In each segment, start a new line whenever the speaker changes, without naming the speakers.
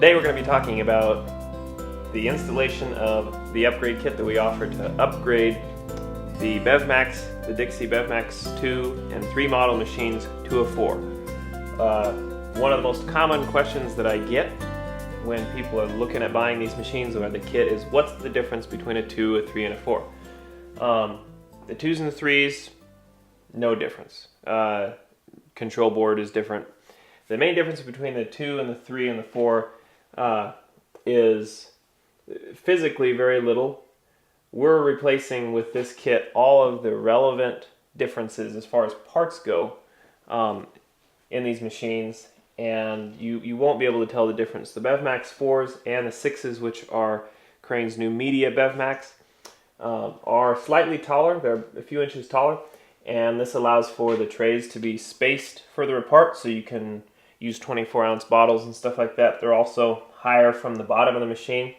Today we're going to be talking about the installation of the upgrade kit that we offer to upgrade the BevMax, the Dixie BevMax 2 and 3 model machines to a 4. One of the most common questions that I get when people are looking at buying these machines or the kit is, what's the difference between a 2, a 3, and a 4? The 2s and the 3s, no difference. Control board is different. The main difference between the 2 and the 3 and the 4 is physically very little. We're replacing with this kit all of the relevant differences as far as parts go in these machines, and you won't be able to tell the difference. The BevMax 4s and the 6s, which are Crane's new Media BevMax, are slightly taller. They're a few inches taller, and this allows for the trays to be spaced further apart so you can use 24-ounce bottles and stuff like that. They're also higher from the bottom of the machine,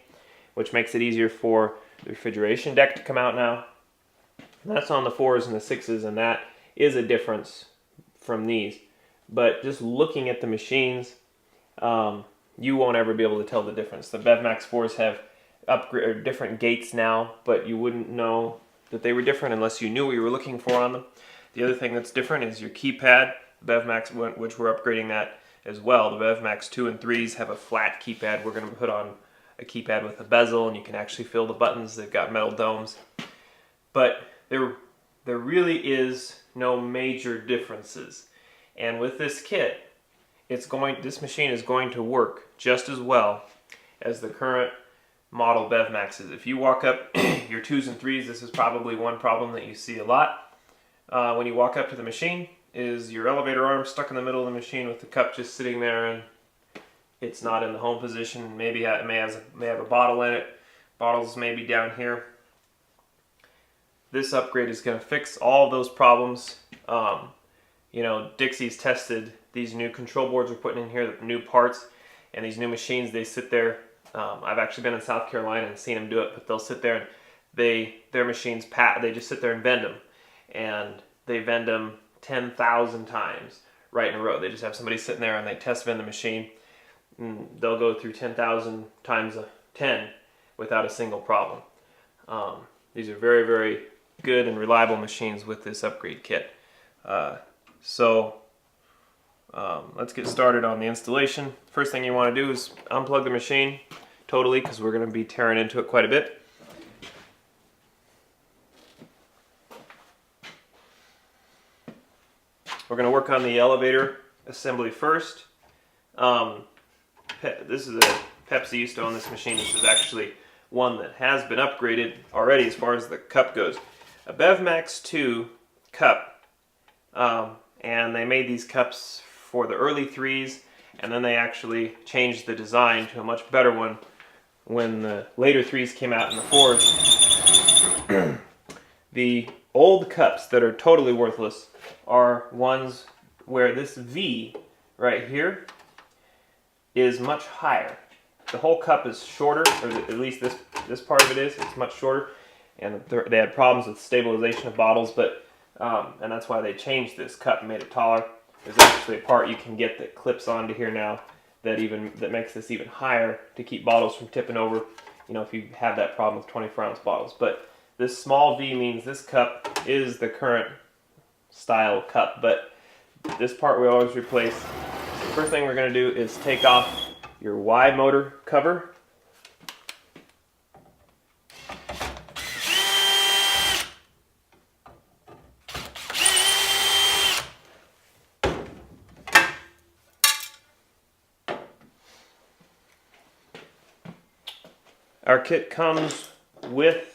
which makes it easier for the refrigeration deck to come out now. And that's on the 4s and the 6s, and that is a difference from these. But just looking at the machines, you won't ever be able to tell the difference. The BevMax 4s have different gates now, but you wouldn't know that they were different unless you knew what you were looking for on them. The other thing that's different is your keypad. The BevMax, which we're upgrading that as well. The BevMax 2 and 3s have a flat keypad. We're going to put on a keypad with a bezel, and you can actually feel the buttons. They've got metal domes. But there really is no major differences. And with this kit, this machine is going to work just as well as the current model BevMaxes. If you walk up your 2s and 3s, this is probably one problem that you see a lot. When you walk up to the machine, is your elevator arm stuck in the middle of the machine with the cup just sitting there, and it's not in the home position. Maybe it may have a bottle in it. Bottles may be down here. This upgrade is going to fix all of those problems. Dixie's tested these new control boards we're putting in here, the new parts, and these new machines. They sit there. I've actually been in South Carolina and seen them do it, but they'll sit there and their machines they just sit there and vend them, and they vend them 10,000 times right in a row. They just have somebody sitting there and they test vend the machine. And they'll go through 10,000 times 10 without a single problem. These are very, very good and reliable machines with this upgrade kit. Let's get started on the installation. First thing you want to do is unplug the machine totally, because we're going to be tearing into it quite a bit. We're going to work on the elevator assembly first. This is a Pepsi used to own this machine. This is actually one that has been upgraded already as far as the cup goes. A BevMax 2 cup, and they made these cups for the early 3s, and then they actually changed the design to a much better one when the later 3s came out in the 4s. The old cups that are totally worthless are ones where this V right here is much higher. The whole cup is shorter, or at least this part of it is. It's much shorter, and they had problems with stabilization of bottles, but and that's why they changed this cup and made it taller. There's actually a part you can get that clips onto here now that makes this even higher to keep bottles from tipping over, if you have that problem with 24-ounce bottles. But this small V means this cup is the current style cup, but this part we always replace. So the first thing we're going to do is take off your Y motor cover. Our kit comes with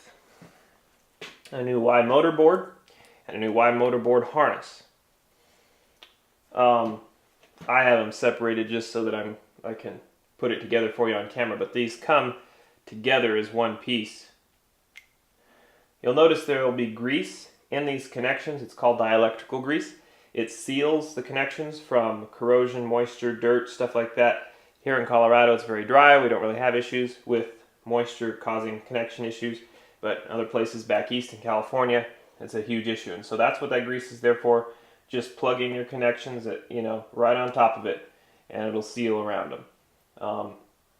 a new Y motor board and a new Y motor board harness. I have them separated just so that I can put it together for you on camera, but these come together as one piece. You'll notice there will be grease in these connections. It's called dielectrical grease. It seals the connections from corrosion, moisture, dirt, stuff like that. Here in Colorado it's very dry. We don't really have issues with moisture causing connection issues, but other places back east in California, it's a huge issue. And so that's what that grease is there for. Just plug in your connections right on top of it, and it'll seal around them.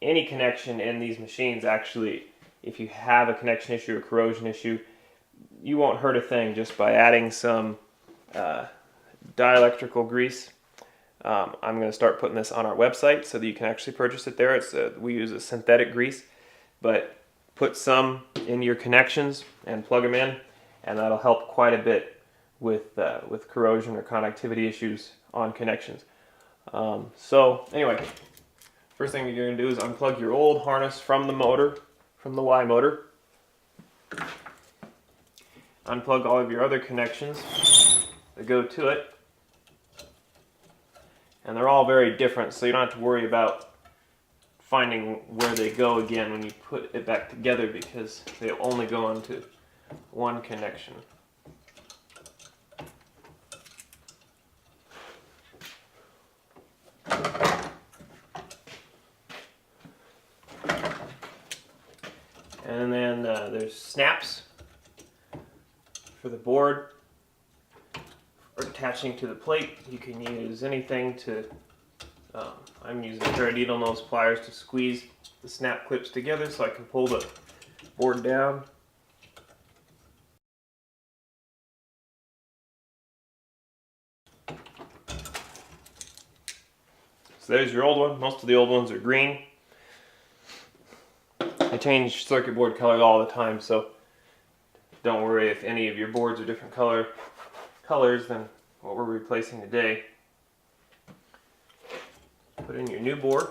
any connection in these machines, actually, if you have a connection issue or corrosion issue, you won't hurt a thing just by adding some dielectrical grease. I'm going to start putting this on our website so that you can actually purchase it there. We use a synthetic grease, but put some in your connections and plug them in, and that'll help quite a bit with corrosion or connectivity issues on connections. So anyway, first thing you're going to do is unplug your old harness from the motor, from the Y motor. Unplug all of your other connections that go to it. And they're all very different, so you don't have to worry about finding where they go again when you put it back together, because they only go into one connection. And then there's snaps for the board or attaching to the plate. You can use anything to, I'm using a pair of needle nose pliers to squeeze the snap clips together so I can pull the board down. So there's your old one. Most of the old ones are green. I change circuit board color all the time, so don't worry if any of your boards are different colors than what we're replacing today. Put in your new board.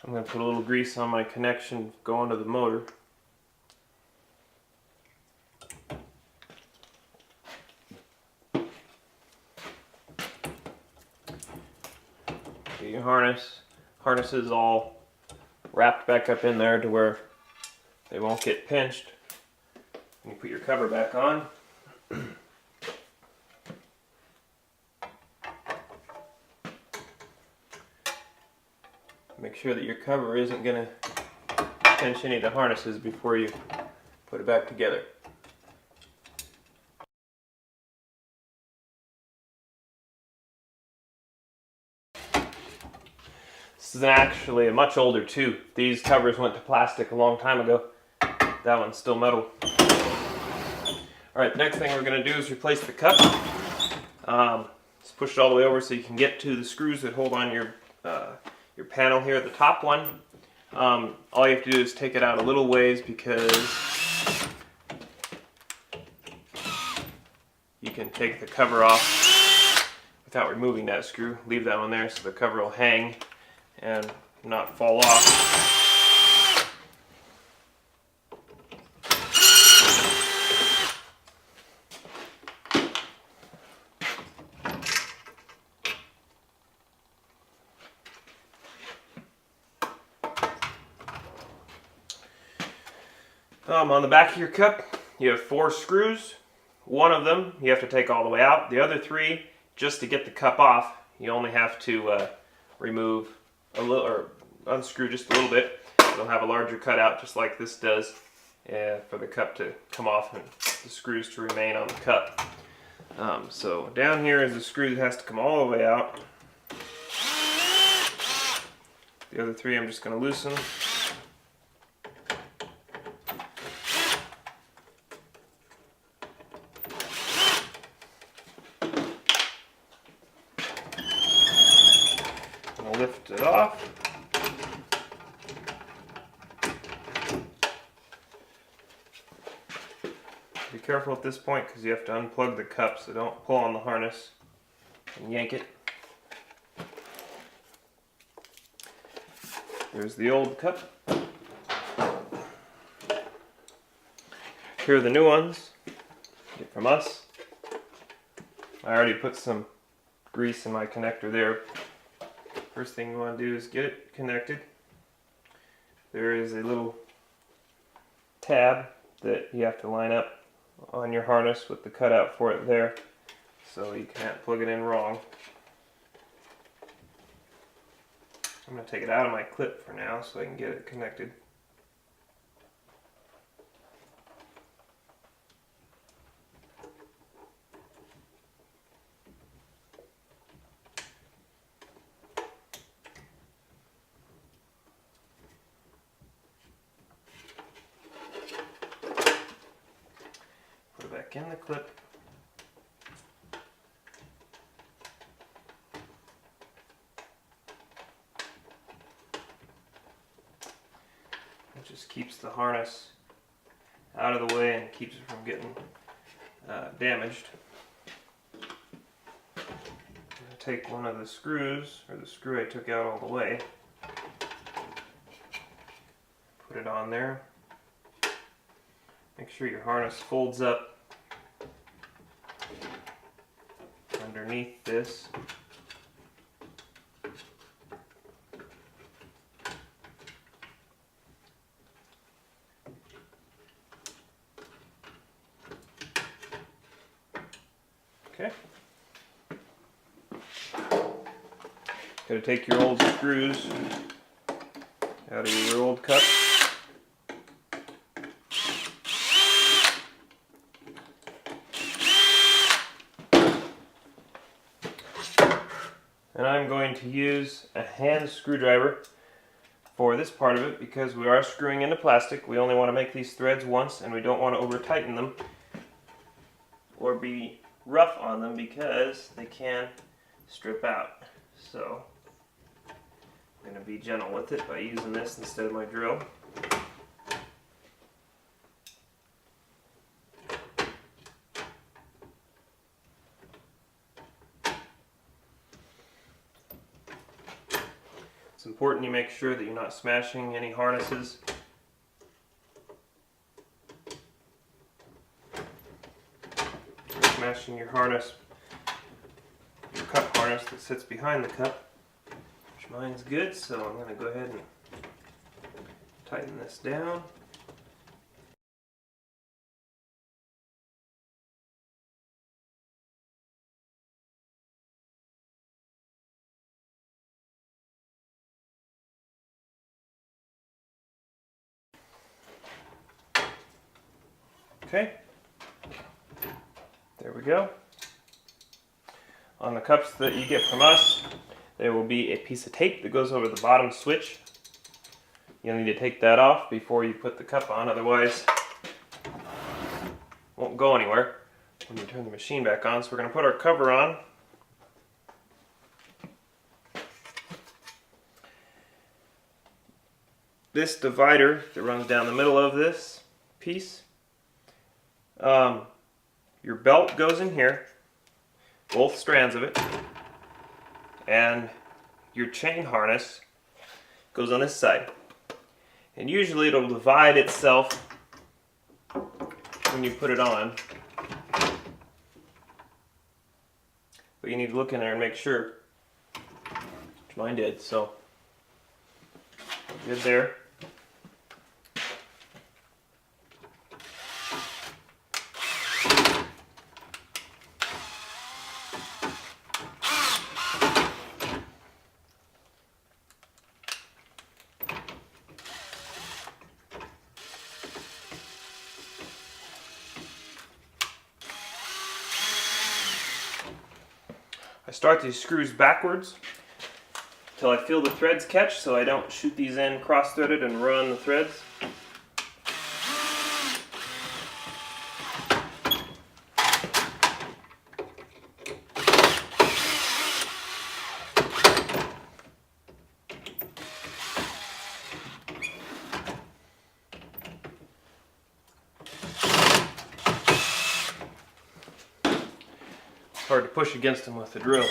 I'm going to put a little grease on my connection going to the motor. Get your harnesses all wrapped back up in there to where they won't get pinched. And you put your cover back on. Make sure that your cover isn't going to pinch any of the harnesses before you put it back together. This is actually a much older tube. These covers went to plastic a long time ago. That one's still metal. Alright, the next thing we're going to do is replace the cup. Just push it all the way over so you can get to the screws that hold on your panel here, the top one. All you have to do is take it out a little ways, because you can take the cover off without removing that screw. Leave that one there so the cover will hang and not fall off. On the back of your cup, you have 4 screws. One of them you have to take all the way out. The other 3, just to get the cup off, you only have to remove a little, or unscrew just a little bit. It'll have a larger cutout, just like this does, for the cup to come off and the screws to remain on the cup. So down here is the screw that has to come all the way out. The other 3 I'm just going to loosen. Lift it off. Be careful at this point, because you have to unplug the cup, so don't pull on the harness and yank it. Here's the old cup. Here are the new ones. Get from us. I already put some grease in my connector there. First thing you want to do is get it connected. There is a little tab that you have to line up on your harness with the cutout for it there, so you can't plug it in wrong. I'm going to take it out of my clip for now so I can get it connected. Put it back in the clip. It just keeps the harness out of the way and keeps it from getting damaged. I'm going to take one of the screws, or the screw I took out all the way, put it on there. Make sure your harness folds up underneath this. Okay. Got to take your old screws out of your old cup. And I'm going to use a hand screwdriver for this part of it because we are screwing into plastic. We only want to make these threads once, and we don't want to over tighten them or be rough on them because they can strip out. So I'm going to be gentle with it by using this instead of my drill. It's important you make sure that you're not smashing any harnesses. Smashing your harness, your cup harness that sits behind the cup, which mine's good, so I'm going to go ahead and tighten this down. Okay. There we go. On the cups that you get from us, there will be a piece of tape that goes over the bottom switch. You'll need to take that off before you put the cup on, otherwise it won't go anywhere when you turn the machine back on. So we're going to put our cover on. This divider that runs down the middle of this piece, your belt goes in here, both strands of it, and your chain harness goes on this side. And usually it'll divide itself when you put it on. But you need to look in there and make sure, which mine did, so good there. I start these screws backwards until I feel the threads catch, so I don't shoot these in cross-threaded and ruin the threads. It's hard to push against them with the drill.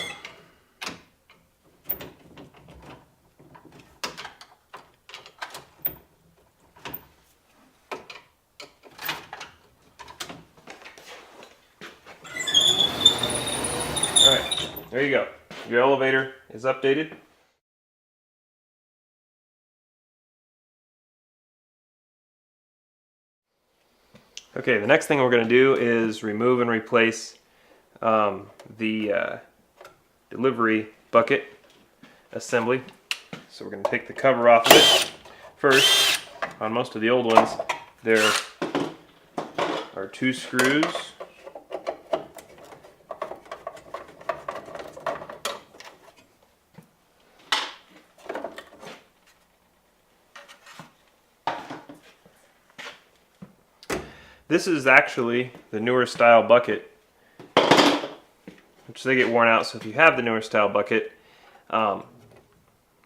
Alright, there you go. your elevator is updated. Okay, the next thing we're going to do is remove and replace the delivery bucket assembly. So we're going to take the cover off of it. First, on most of the old ones, there are 2 screws. This is actually the newer style bucket, which they get worn out. So if you have the newer style bucket,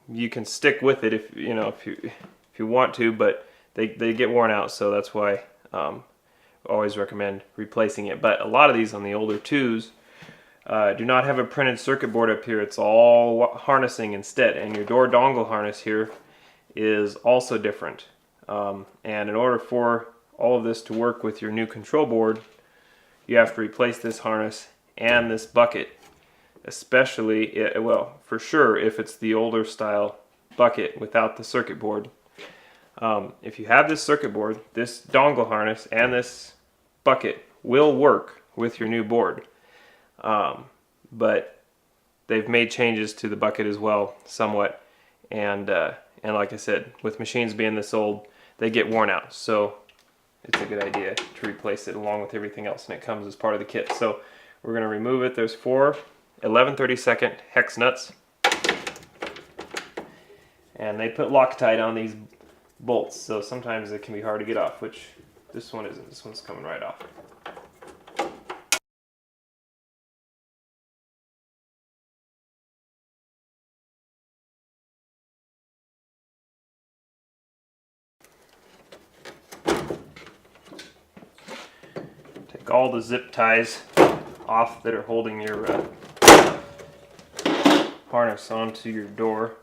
you can stick with it if you want to, but they get worn out. So that's why I always recommend replacing it. But a lot of these on the older 2s do not have a printed circuit board up here. It's all harnessing instead, and your door dongle harness here is also different. And in order for all of this to work with your new control board, you have to replace this harness and this bucket, especially, well, for sure if it's the older style bucket without the circuit board. If you have this circuit board, this dongle harness and this bucket will work with your new board, but they've made changes to the bucket as well somewhat, and like I said, with machines being this old, they get worn out, so it's a good idea to replace it along with everything else, and it comes as part of the kit. So we're going to remove it. There's 4 11/32 hex nuts, and they put Loctite on these bolts, so sometimes it can be hard to get off, which this one isn't. This one's coming right off. Take all the zip ties off that are holding your harness onto your door.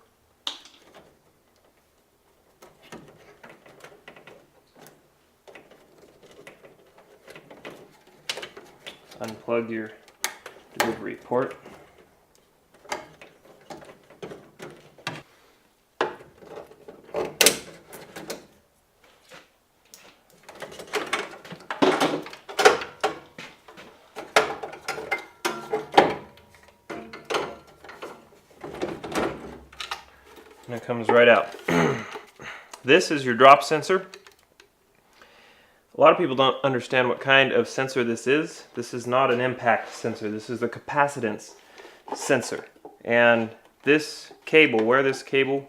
Unplug your delivery port. And it comes right out. This is your drop sensor. A lot of people don't understand what kind of sensor this is. This is not an impact sensor. This is the capacitance sensor. And this cable, where this cable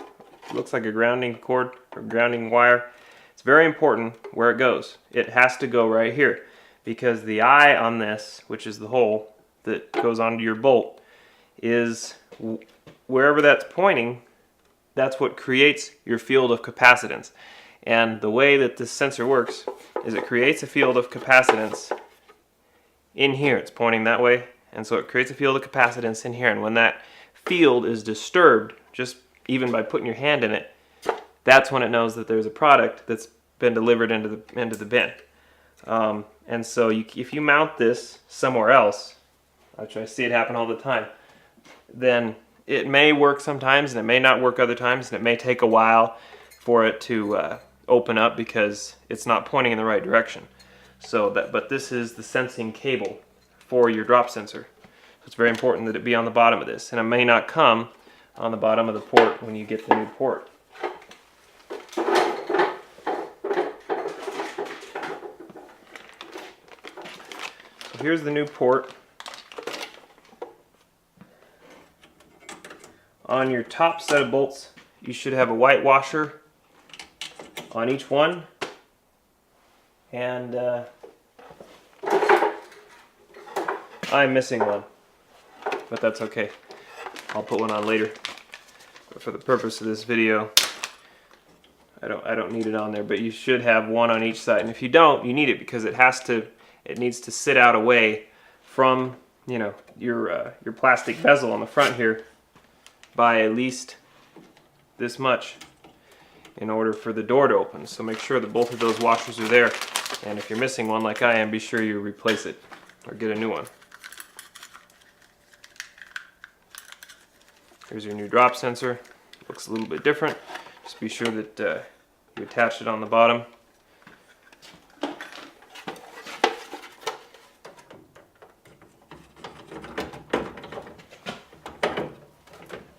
looks like a grounding cord or grounding wire, it's very important where it goes. It has to go right here, because the eye on this, which is the hole that goes onto your bolt, is wherever that's pointing, that's what creates your field of capacitance. And the way that this sensor works is it creates a field of capacitance in here. It's pointing that way, and so it creates a field of capacitance in here. And when that field is disturbed, just even by putting your hand in it, that's when it knows that there's a product that's been delivered into the bin. And so if you mount this somewhere else, which I see it happen all the time, then it may work sometimes and it may not work other times, and it may take a while for it to open up because it's not pointing in the right direction. But this is the sensing cable for your drop sensor. So it's very important that it be on the bottom of this, and it may not come on the bottom of the port when you get the new port. So here's the new port. On your top set of bolts, you should have a white washer on each one, and I'm missing one, but that's okay. I'll put one on later. But for the purpose of this video, I don't need it on there, but you should have one on each side. And if you don't, you need it, because it needs to sit out away from, your plastic bezel on the front here by at least this much in order for the door to open. So make sure that both of those washers are there, and if you're missing one like I am, be sure you replace it or get a new one. Here's your new drop sensor. Looks a little bit different. Just be sure that you attach it on the bottom.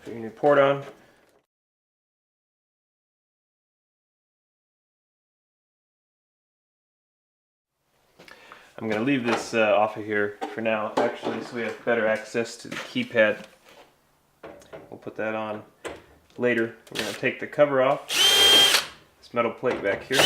Put your new port on. I'm going to leave this off of here for now, actually, so we have better access to the keypad. We'll put that on later. We're going to take the cover off, this metal plate back here.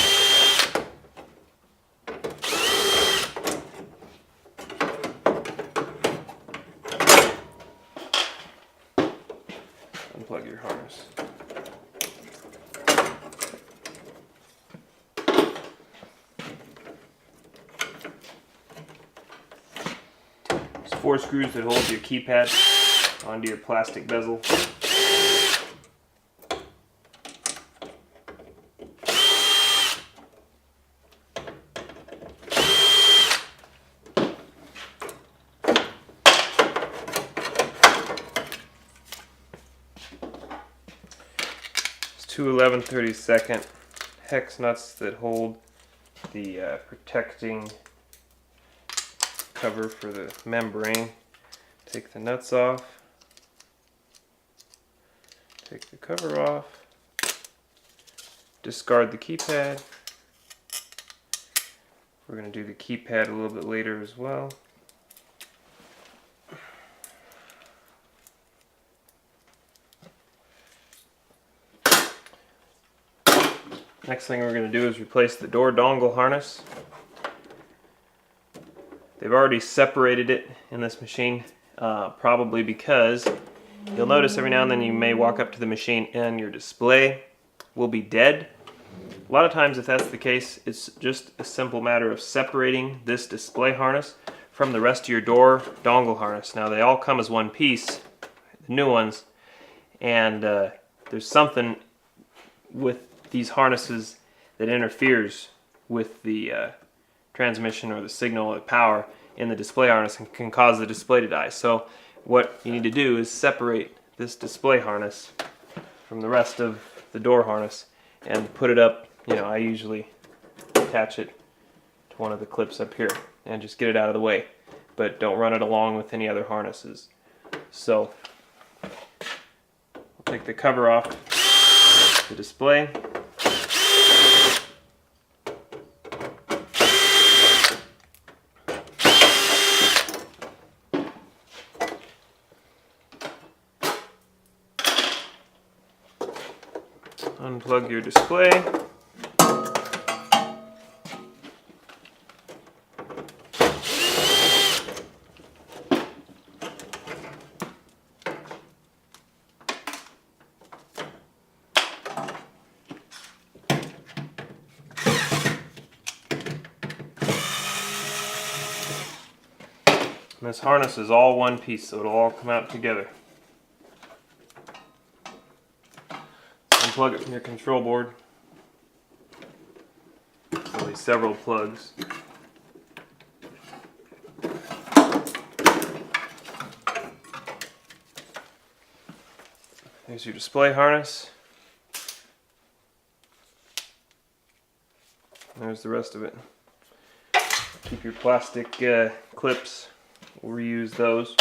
Unplug your harness. There's 4 screws that hold your keypad onto your plastic bezel. Two 11/32 hex nuts that hold the protecting cover for the membrane. Take the nuts off, take the cover off, discard the keypad. We're going to do the keypad a little bit later as well. Next thing we're going to do is replace the door dongle harness. They've already separated it in this machine, probably because you'll notice every now and then you may walk up to the machine and your display will be dead. A lot of times if that's the case, it's just a simple matter of separating this display harness from the rest of your door dongle harness. Now they all come as one piece, the new ones, and there's something with these harnesses that interferes with the transmission or the signal or the power in the display harness and can cause the display to die. So what you need to do is separate this display harness from the rest of the door harness and put it up. You know, I usually attach it to one of the clips up here and just get it out of the way, but don't run it along with any other harnesses. So we'll take the cover off the display. Unplug your display. And this harness is all one piece, so it'll all come out together. Unplug it from your control board. There's only several plugs. There's your display harness. There's the rest of it. Keep your plastic clips. We'll reuse those.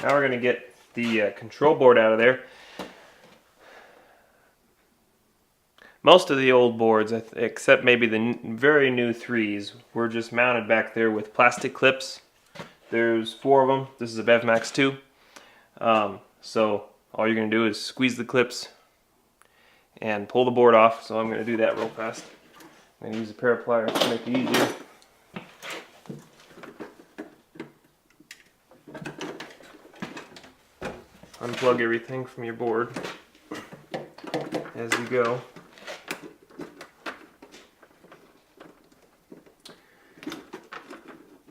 Now we're going to get the control board out of there. Most of the old boards, except maybe the very new 3s, were just mounted back there with plastic clips. There's 4 of them. This is a BevMax 2. So all you're going to do is squeeze the clips and pull the board off. So I'm going to do that real fast. I'm going to use a pair of pliers to make it easier. Unplug everything from your board as you go.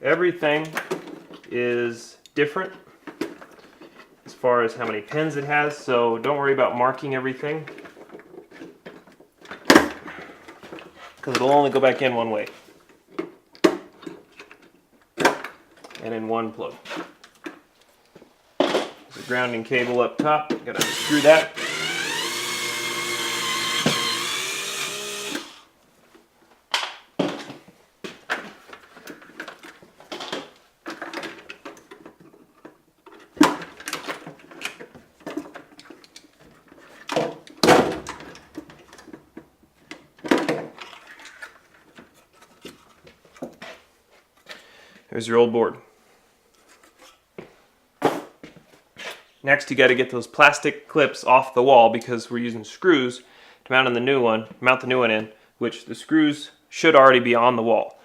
Everything is different as far as how many pins it has, so don't worry about marking everything because it'll only go back in one way and in one plug. There's grounding cable up top. Gotta unscrew that. There's your old board. Next, you got to get those plastic clips off the wall because we're using screws to mount the new one in, which the screws should already be on the wall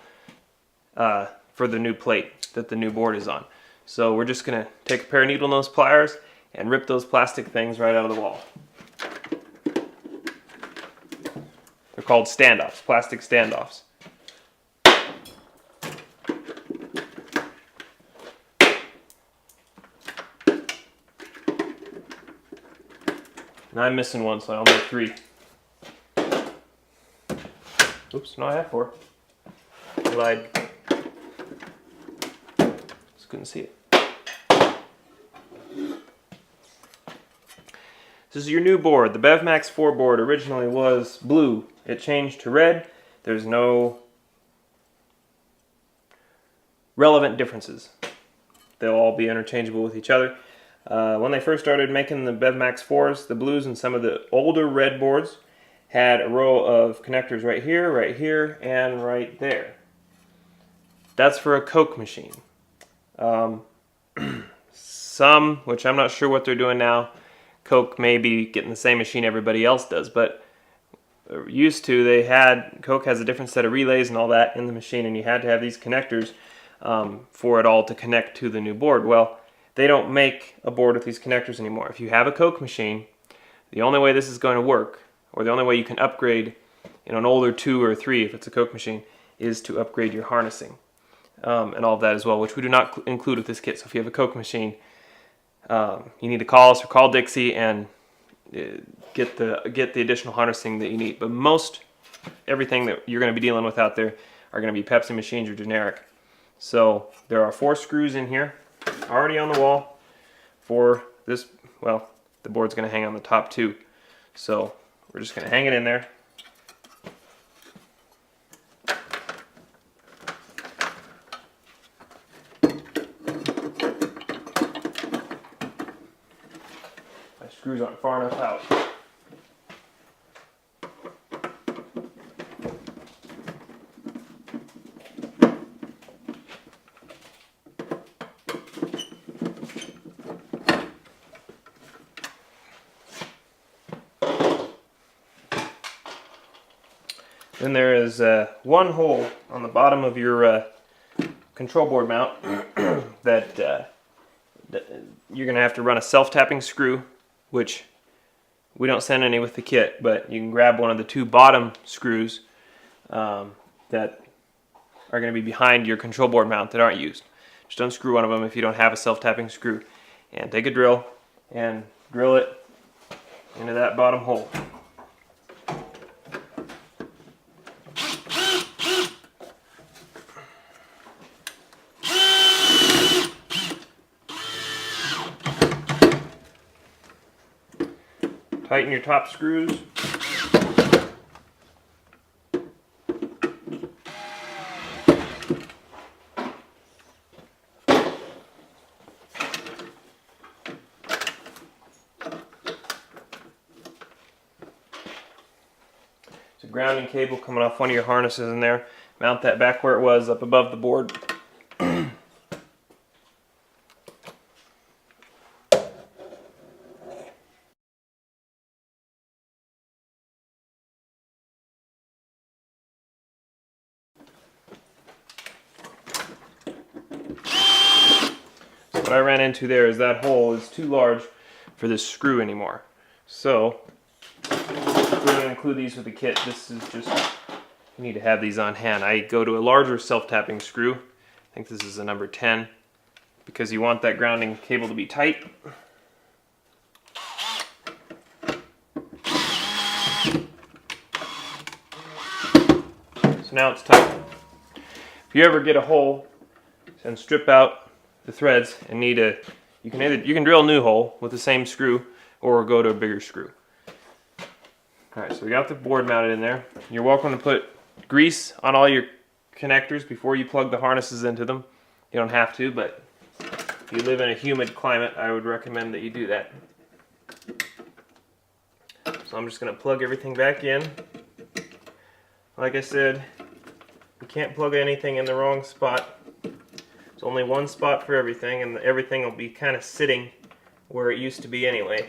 for the new plate that the new board is on. So we're just going to take a pair of needle nose pliers and rip those plastic things right out of the wall. They're called standoffs, plastic standoffs. And I'm missing one, so I'll make 3. Oops, no, I have 4. I lied. Just couldn't see it. This is your new board. The BevMax 4 board originally was blue. It changed to red. There's no relevant differences. They'll all be interchangeable with each other. When they first started making the BevMax 4s, the blues and some of the older red boards had a row of connectors right here, and right there. That's for a Coke machine. Some, which I'm not sure what they're doing now, Coke may be getting the same machine everybody else does, but used to, Coke has a different set of relays and all that in the machine, and you had to have these connectors for it all to connect to the new board. Well, they don't make a board with these connectors anymore. If you have a Coke machine, the only way this is going to work, or the only way you can upgrade in an older 2 or 3 if it's a Coke machine, is to upgrade your harnessing and all of that as well, which we do not include with this kit. So if you have a Coke machine, you need to call us or call Dixie and get the additional harnessing that you need. But most everything that you're going to be dealing with out there are going to be Pepsi machines or generic. So there are 4 screws in here already on the wall for this. Well, the board's going to hang on the top too, so we're just going to hang it in there. My screws aren't far enough out. Then there is one hole on the bottom of your control board mount that you're going to have to run a self-tapping screw, which we don't send any with the kit, but you can grab one of the 2 bottom screws that are going to be behind your control board mount that aren't used. Just unscrew one of them if you don't have a self-tapping screw, and take a drill and drill it into that bottom hole. Tighten your top screws. There's a grounding cable coming off one of your harnesses in there. Mount that back where it was, up above the board. What I ran into there is that hole is too large for this screw anymore. So, we're going to include these with the kit. This is just, you need to have these on hand. I go to a larger self-tapping screw. I think this is a number 10, because you want that grounding cable to be tight. So now it's tight. If you ever get a hole and strip out the threads and need to you can drill a new hole with the same screw or go to a bigger screw. Alright, so we got the board mounted in there. You're welcome to put grease on all your connectors before you plug the harnesses into them. You don't have to, but if you live in a humid climate, I would recommend that you do that. So I'm just going to plug everything back in. Like I said, you can't plug anything in the wrong spot. There's only one spot for everything, and everything will be kind of sitting where it used to be anyway.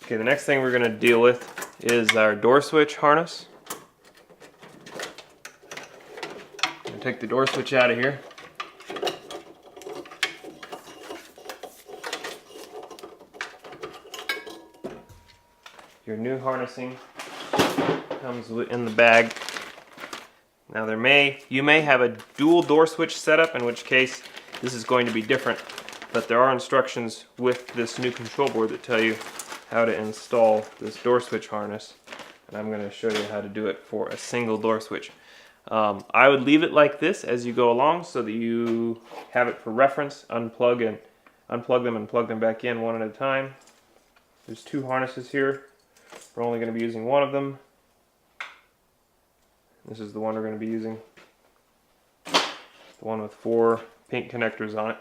Okay, the next thing we're going to deal with is our door switch harness. I'm going to take the door switch out of here. Your new harnessing comes in the bag. Now you may have a dual door switch setup, in which case this is going to be different, but there are instructions with this new control board that tell you how to install this door switch harness, and I'm going to show you how to do it for a single door switch. I would leave it like this as you go along so that you have it for reference. Unplug them and plug them back in one at a time. There's two harnesses here. We're only going to be using one of them. This is the one we're going to be using. The one with 4 pink connectors on it.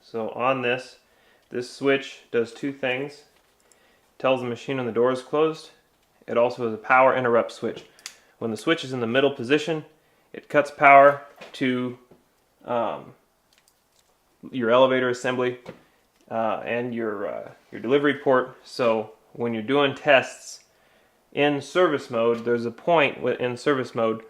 So on this switch does two things. It tells the machine when the door is closed. It also is a power interrupt switch. When the switch is in the middle position, it cuts power to your elevator assembly and your delivery port. So when you're doing tests in service mode, there's a point in service mode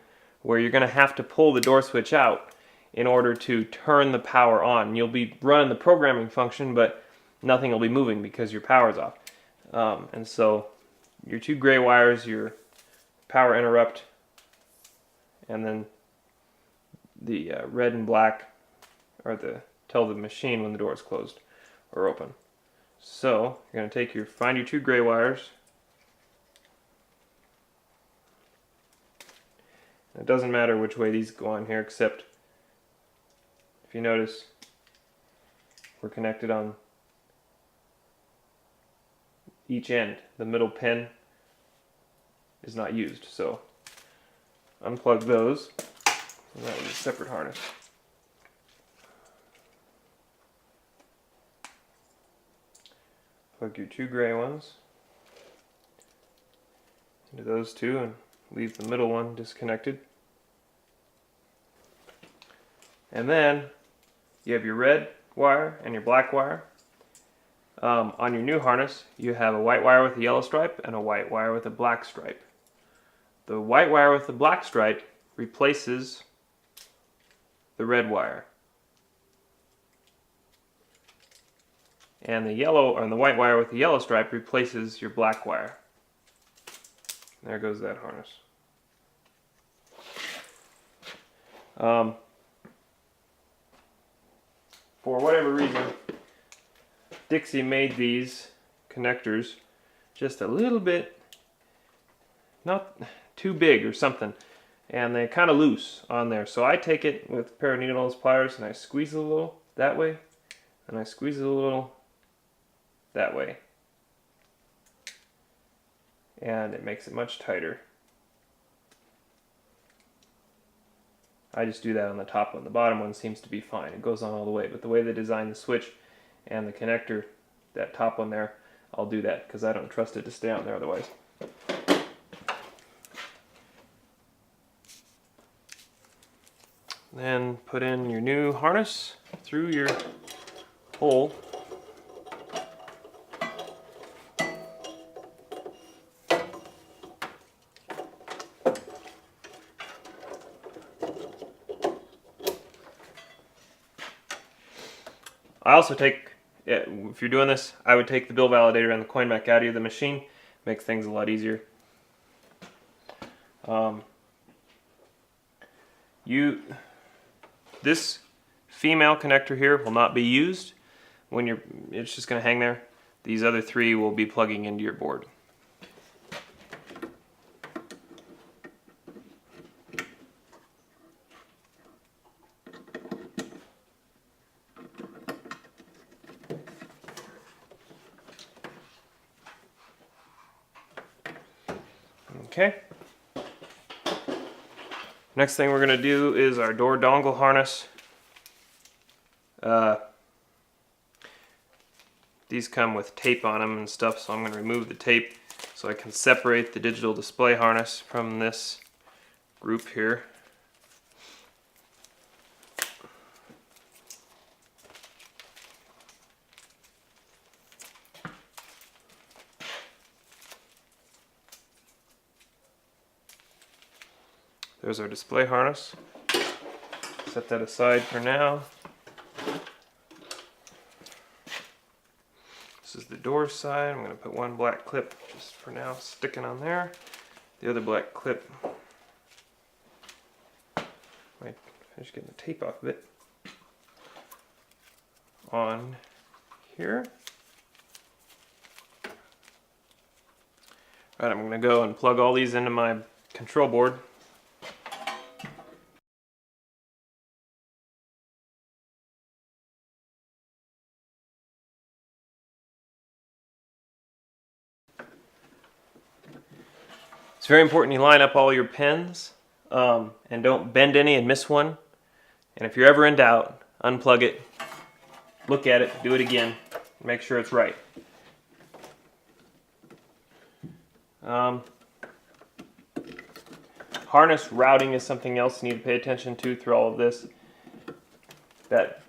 where you're going to have to pull the door switch out in order to turn the power on. You'll be running the programming function, but nothing will be moving because your power's off. And so your two gray wires, your power interrupt, and then the red and black are tell the machine when the door is closed or open. So you're going to find your two gray wires. It doesn't matter which way these go on here, except if you notice we're connected on each end. The middle pin is not used, so unplug those, and that was a separate harness. Plug your two gray ones into those two and leave the middle one disconnected. And then you have your red wire and your black wire. On your new harness, you have a white wire with a yellow stripe and a white wire with a black stripe. The white wire with the black stripe replaces the red wire. And the white wire with the yellow stripe replaces your black wire. There goes that harness. For whatever reason, Dixie made these connectors just a little bit, not too big or something, and they're kind of loose on there. So I take it with a pair of needle nose pliers and I squeeze it a little that way, and I squeeze it a little that way, and it makes it much tighter. I just do that on the top one. The bottom one seems to be fine. It goes on all the way, but the way they designed the switch and the connector, that top one there, I'll do that because I don't trust it to stay on there otherwise. Then put in your new harness through your hole. I also take, if you're doing this, I would take the bill validator and the coin back out of the machine. Makes things a lot easier. This female connector here will not be used when it's just going to hang there. These other three will be plugging into your board. Okay. Next thing we're going to do is our door dongle harness. These come with tape on them and stuff, so I'm going to remove the tape so I can separate the digital display harness from this group here. There's our display harness. Set that aside for now. This is the door side. I'm going to put one black clip just for now sticking on there. The other black clip, I finish getting the tape off of it, on here. Alright, I'm going to go and plug all these into my control board. It's very important you line up all your pins and don't bend any and miss one. And if you're ever in doubt, unplug it, look at it, do it again, make sure it's right. Harness routing is something else you need to pay attention to through all of this. That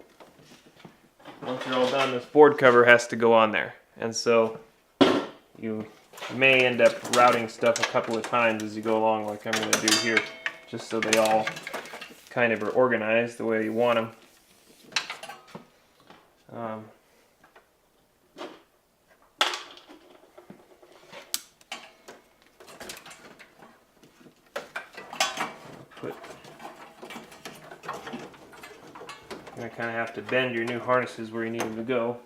once you're all done, this board cover has to go on there. And so you may end up routing stuff a couple of times as you go along, like I'm going to do here, just so they all kind of are organized the way you want them. You're going to kind of have to bend your new harnesses where you need them to go.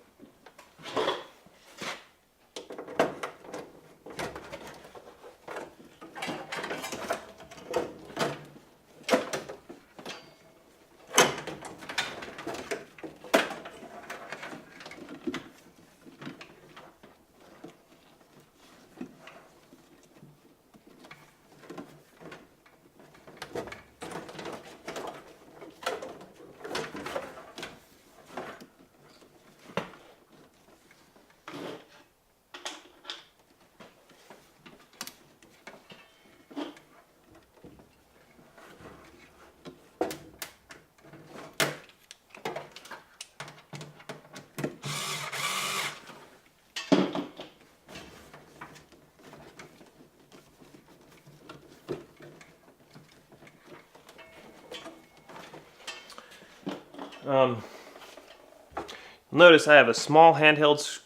Notice I have a small handheld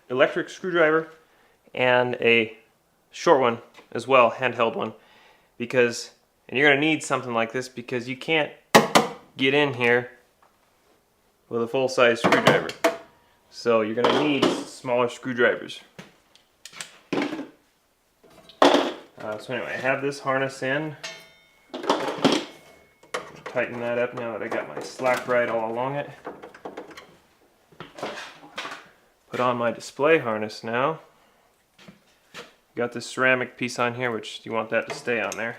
electric screwdriver and a short one as well, handheld one, and you're going to need something like this because you can't get in here with a full-size screwdriver. So you're going to need smaller screwdrivers. So anyway, I have this harness in. Tighten that up now that I got my slack right all along it. Put on my display harness now. Got this ceramic piece on here, which you want that to stay on there.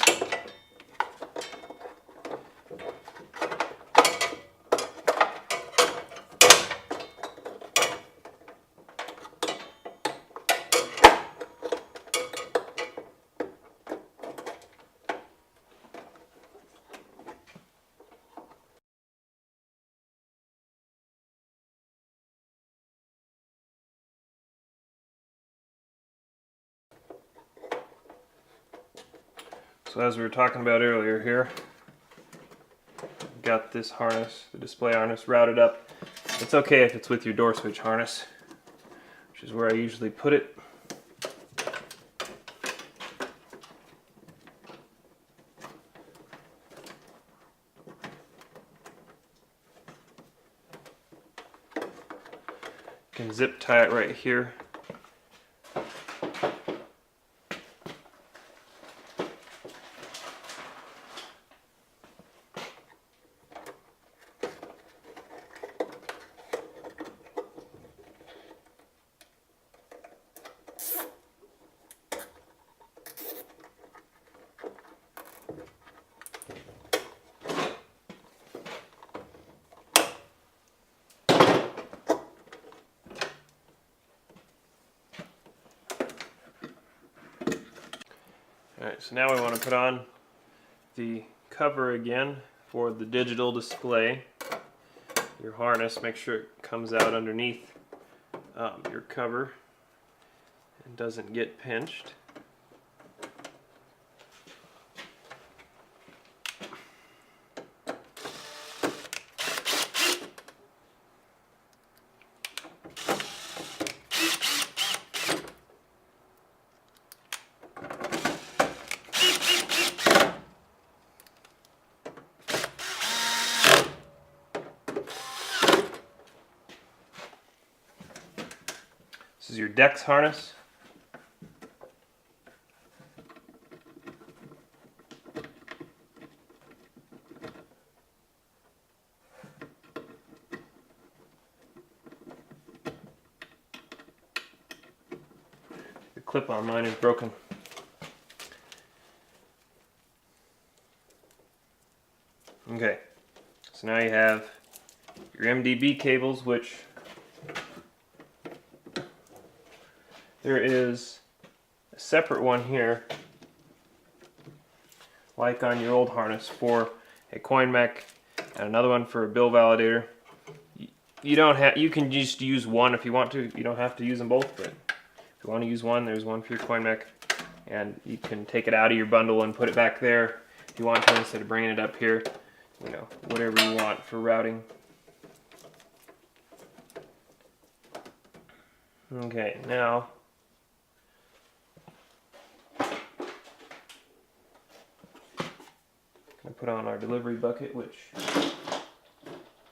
So as we were talking about earlier here, got this harness, the display harness, routed up. It's okay if it's with your door switch harness, which is where I usually put it. You can zip tie it right here. Alright, so now we want to put on the cover again for the digital display. Your harness, make sure it comes out underneath your cover and doesn't get pinched. This is your Dex harness. The clip on mine is broken. Okay, so now you have your MDB cables, which there is a separate one here, like on your old harness, for a coin mech, and another one for a bill validator. You don't have. You can just use one if you want to. You don't have to use them both. But if you want to use one, there's one for your coin mech, and you can take it out of your bundle and put it back there if you want to, instead of bringing it up here. You know, whatever you want for routing. Okay, now. I put on our delivery bucket, which I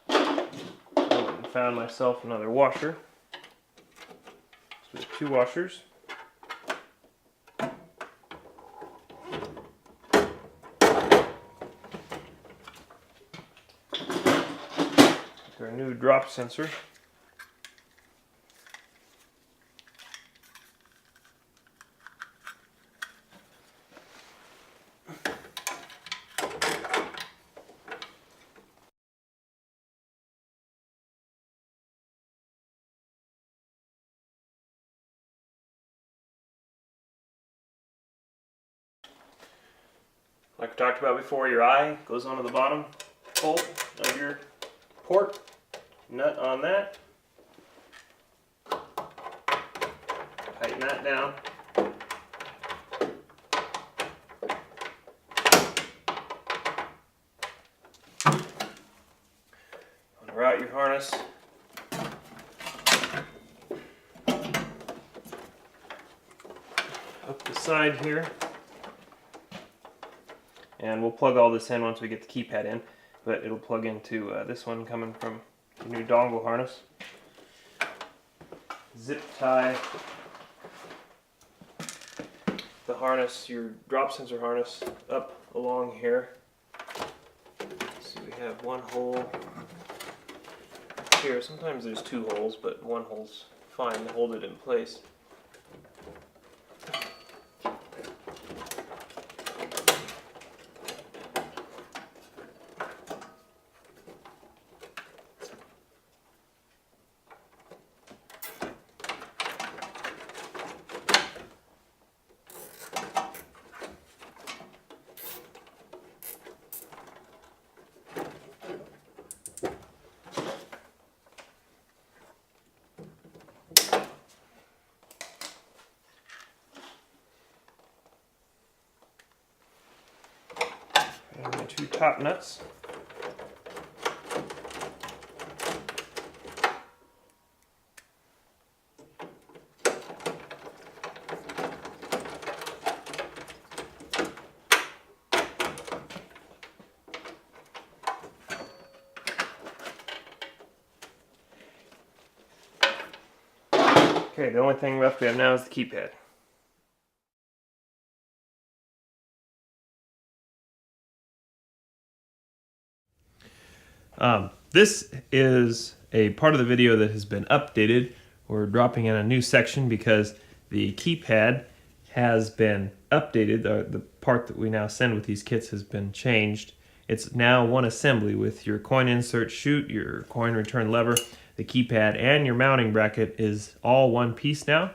went and found myself another washer. So we have 2 washers. Our new drop sensor. Like we talked about before, your eye goes onto the bottom hole of your port. Nut on that. Tighten that down. Route your harness. Up the side here. And we'll plug all this in once we get the keypad in, but it'll plug into this one coming from the new dongle harness. Zip tie the harness, your drop sensor harness, up along here. So we have one hole here. Sometimes there's 2 holes, but one hole's fine to hold it in place. And the 2 top nuts. Okay, the only thing left we have now is the keypad. This is a part of the video that has been updated. We're dropping in a new section because the keypad has been updated. The part that we now send with these kits has been changed. It's now one assembly with your coin insert chute, your coin return lever, the keypad, and your mounting bracket is all one piece now.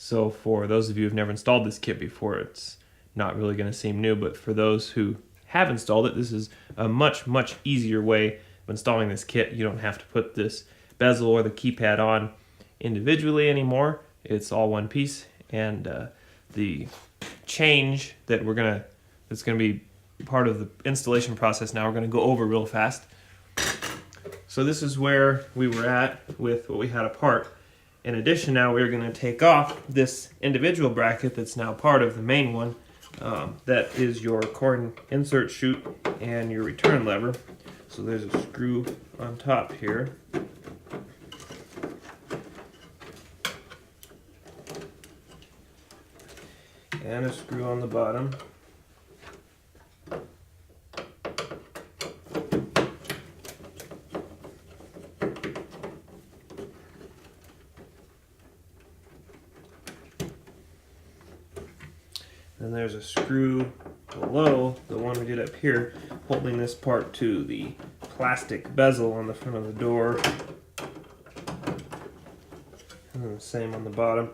So for those of you who've never installed this kit before, it's not really going to seem new, but for those who have installed it, this is a much easier way of installing this kit. You don't have to put this bezel or the keypad on individually anymore. It's all one piece, and the change that that's gonna be part of the installation process now, we're gonna go over real fast. So this is where we were at with what we had apart. In addition, now we're going to take off this individual bracket that's now part of the main one. That is your cord insert chute and your return lever. So there's a screw on top here. And a screw on the bottom. And there's a screw below the one we did up here, holding this part to the plastic bezel on the front of the door. And the same on the bottom.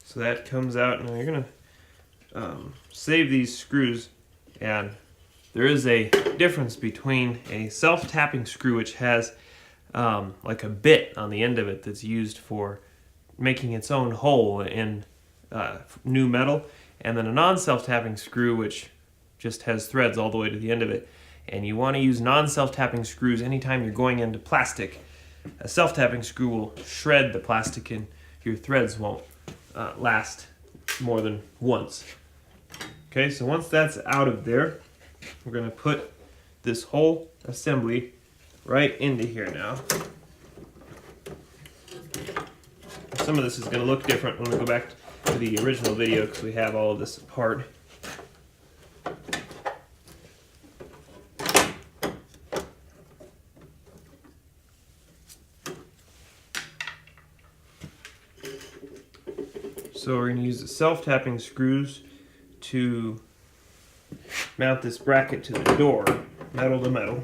So that comes out. Now you're going to save these screws, and there is a difference between a self-tapping screw, which has like a bit on the end of it that's used for making its own hole in new metal, and then a non-self-tapping screw which just has threads all the way to the end of it. And you want to use non-self-tapping screws anytime you're going into plastic. A self-tapping screw will shred the plastic and your threads won't last more than once. Okay, so once that's out of there, we're going to put this whole assembly right into here now. Some of this is going to look different when we go back to the original video because we have all of this apart. So we're going to use the self-tapping screws to mount this bracket to the door, metal to metal.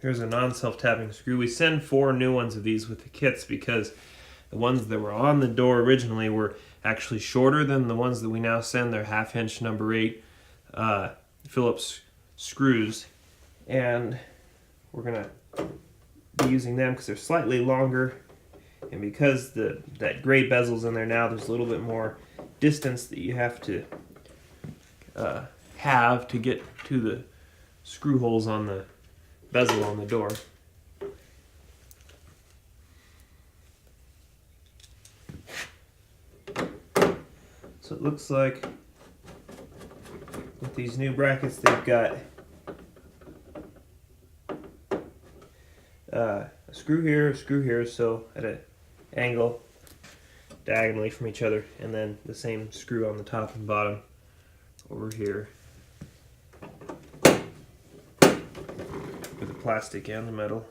Here's a non-self-tapping screw. We send 4 new ones of these with the kits because the ones that were on the door originally were actually shorter than the ones that we now send. They're 1/2 inch number 8 Phillips screws, and we're gonna be using them because they're slightly longer, and because that gray bezel's in there now, there's a little bit more distance that you have to get to the screw holes on the bezel on the door. So it looks like with these new brackets they've got a screw here, so at an angle diagonally from each other, and then the same screw on the top and bottom over here with the plastic and the metal.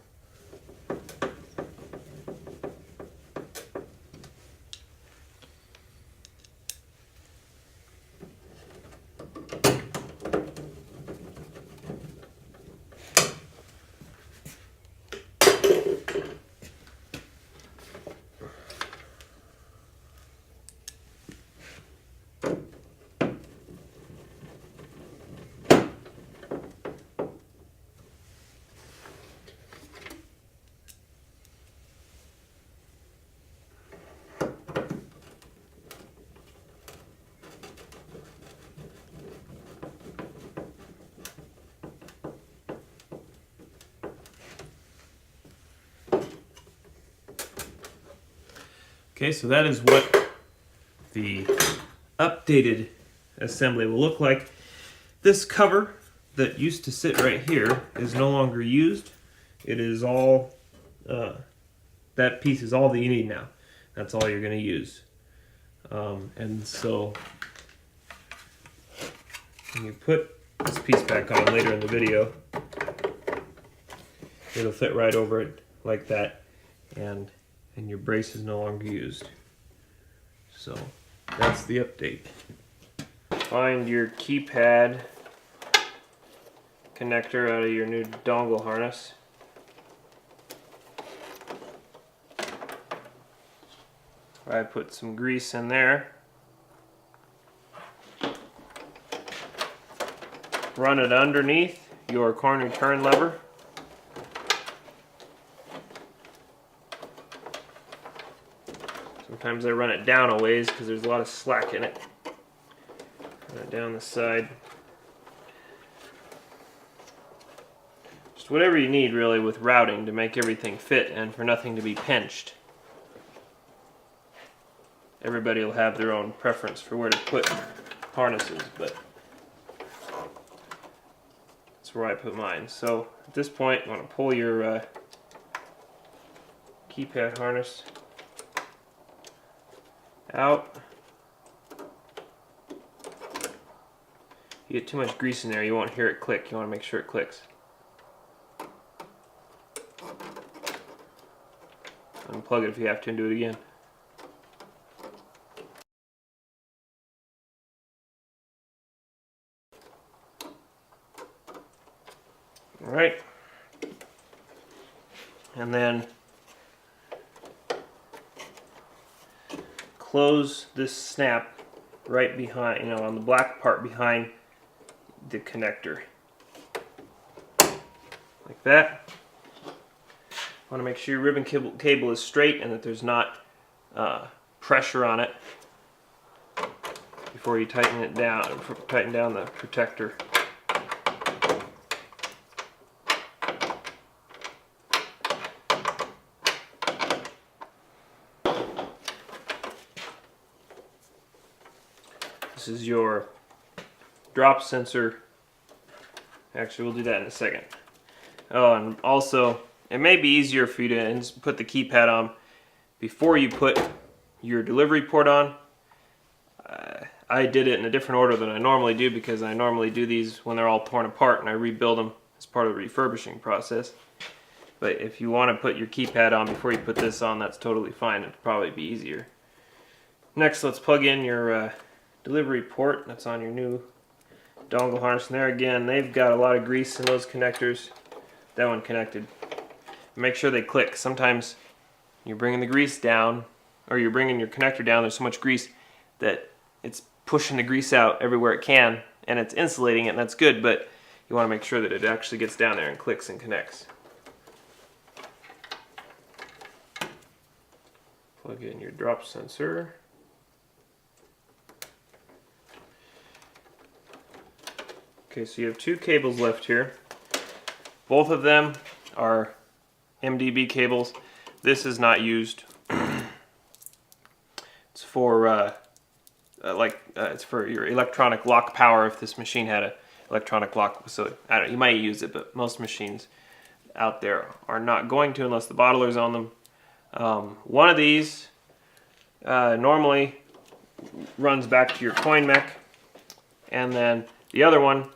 Okay, so that is what the updated assembly will look like. This cover that used to sit right here is no longer used. It is all, that piece is all that you need now. That's all you're going to use. And so when you put this piece back on later in the video, it'll fit right over it like that, and your brace is no longer used. So that's the update. Find your keypad connector out of your new dongle harness. I put some grease in there. Run it underneath your corner turn lever. Sometimes I run it down a ways because there's a lot of slack in it. Run it down the side. Just whatever you need really with routing to make everything fit and for nothing to be pinched. Everybody will have their own preference for where to put harnesses, but that's where I put mine. So at this point, you want to pull your keypad harness out. You get too much grease in there, you won't hear it click. You want to make sure it clicks. Unplug it if you have to and do it again. Alright, and then close this snap right behind, on the black part behind the connector. Like that. Want to make sure your ribbon cable is straight and that there's not pressure on it before you tighten it down, tighten down the protector. This is your drop sensor. Actually, we'll do that in a second. Oh, and also, it may be easier for you to put the keypad on before you put your delivery port on. I did it in a different order than I normally do because I normally do these when they're all torn apart and I rebuild them as part of the refurbishing process. But if you want to put your keypad on before you put this on, that's totally fine. It'd probably be easier. Next, let's plug in your delivery port that's on your new dongle harness. And there again, they've got a lot of grease in those connectors. That one connected. Make sure they click. Sometimes you're bringing the grease down, or you're bringing your connector down, there's so much grease that it's pushing the grease out everywhere it can, and it's insulating it, and that's good, but you want to make sure that it actually gets down there and clicks and connects. Plug in your drop sensor. Okay, so you have two cables left here. Both of them are MDB cables. This is not used. It's for it's for your electronic lock power. If this machine had an electronic lock, so I don't know, you might use it, but most machines out there are not going to unless the bottler's on them. One of these normally runs back to your coin mech, and then the other one,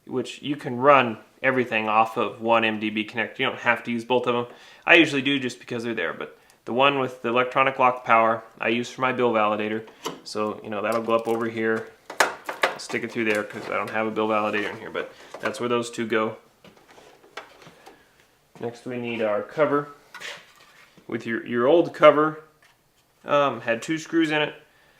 which you can run everything off of one MDB connector. You don't have to use both of them. I usually do just because they're there, but the one with the electronic lock power I use for my bill validator. So, that'll go up over here. I'll stick it through there because I don't have a bill validator in here, but that's where those two go. Next we need our cover. With your old cover, had two screws in it.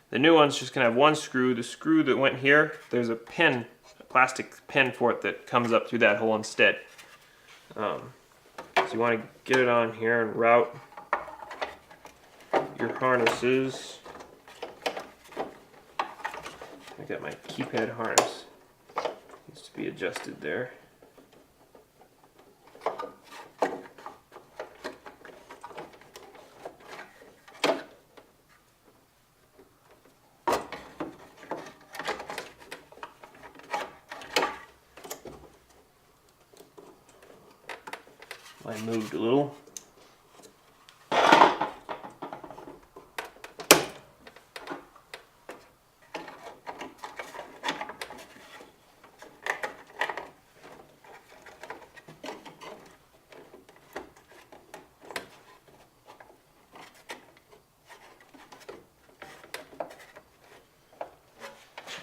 The new one's just going to have one screw. The screw that went here, there's a pin, a plastic pin for it that comes up through that hole instead. So you want to get it on here and route your harnesses. I got my keypad harness. Needs to be adjusted there. Mine moved a little.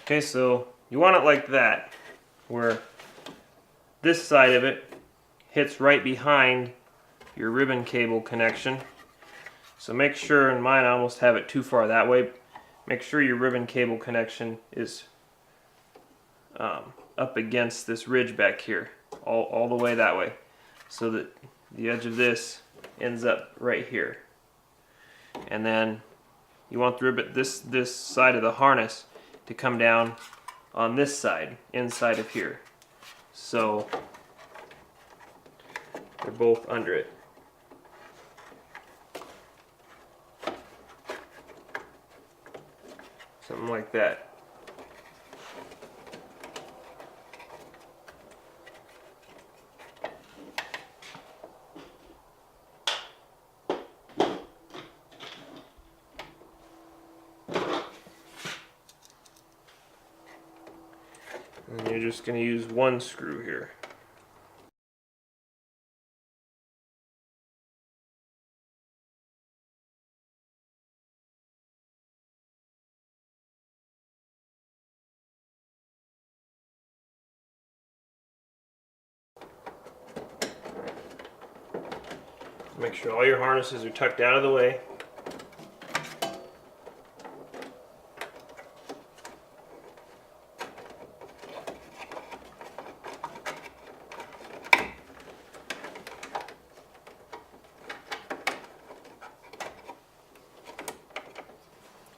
Okay, so you want it like that, where this side of it hits right behind your ribbon cable connection. So make sure, in mine I almost have it too far that way, make sure your ribbon cable connection is up against this ridge back here, all the way that way, so that the edge of this ends up right here. And then you want the ribbon, this side of the harness to come down on this side, inside of here. So they're both under it. Something like that. And you're just going to use one screw here. Make sure all your harnesses are tucked out of the way.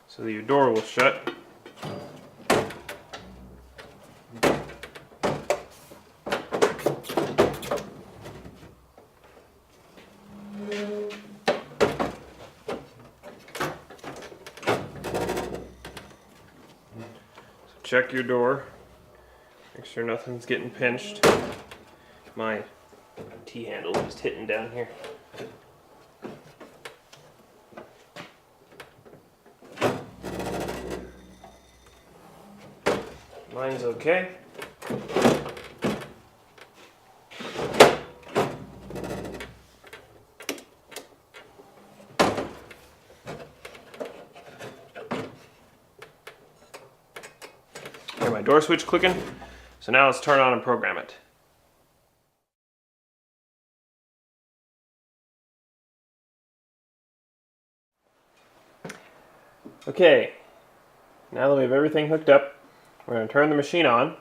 So that your door will shut. Check your door. Make sure nothing's getting pinched. My T-handle is just hitting down here. Mine's okay. Hear my door switch clicking. So now let's turn on and program it. Okay, now that we have everything hooked up, we're going to turn the machine on.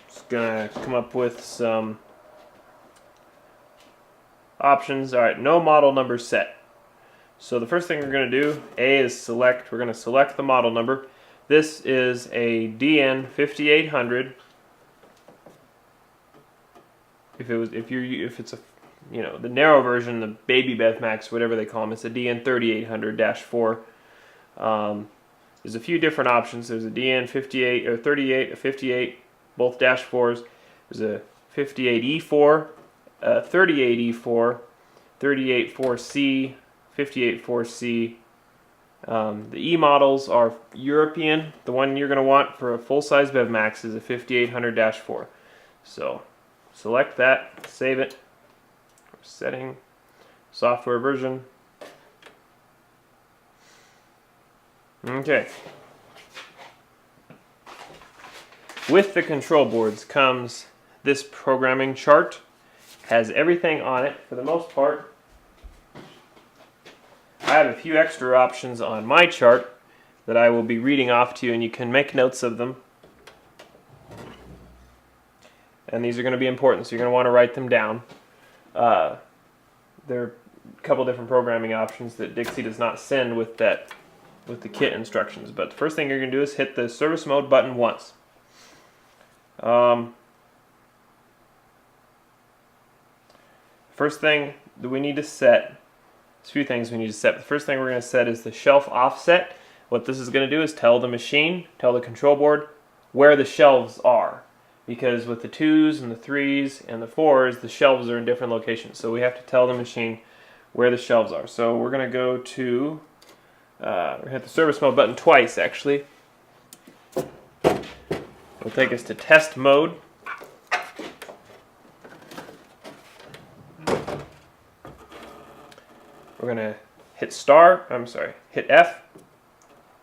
Just going to come up with some options. Alright, no model number set. So the first thing we're going to do, A, is select. We're going to select the model number. This is a DN 5800. If it's a, you know, the narrow version, the baby BevMax, whatever they call them, it's a DN 3800-4. There's a few different options. There's a DN 58 or 38, a 58, both -4s. There's a 58E4, a 38E4, 38-4C, 58-4C. The E models are European. The one you're going to want for a full-size BevMax is a 5800-4. So select that, save it. Setting, software version. Okay. With the control boards comes this programming chart. Has everything on it for the most part. I have a few extra options on my chart that I will be reading off to you, and you can make notes of them. And these are going to be important, so you're going to want to write them down. There are a couple different programming options that Dixie does not send with the kit instructions. But the first thing you're going to do is hit the service mode button once. First thing that we need to set, there's a few things we need to set. The first thing we're going to set is the shelf offset. What this is going to do is tell the machine, tell the control board where the shelves are. Because with the 2s and the 3s and the 4s, the shelves are in different locations. So we have to tell the machine where the shelves are. So we're going to go to, hit the service mode button twice actually. It'll take us to test mode. we're going to hit F,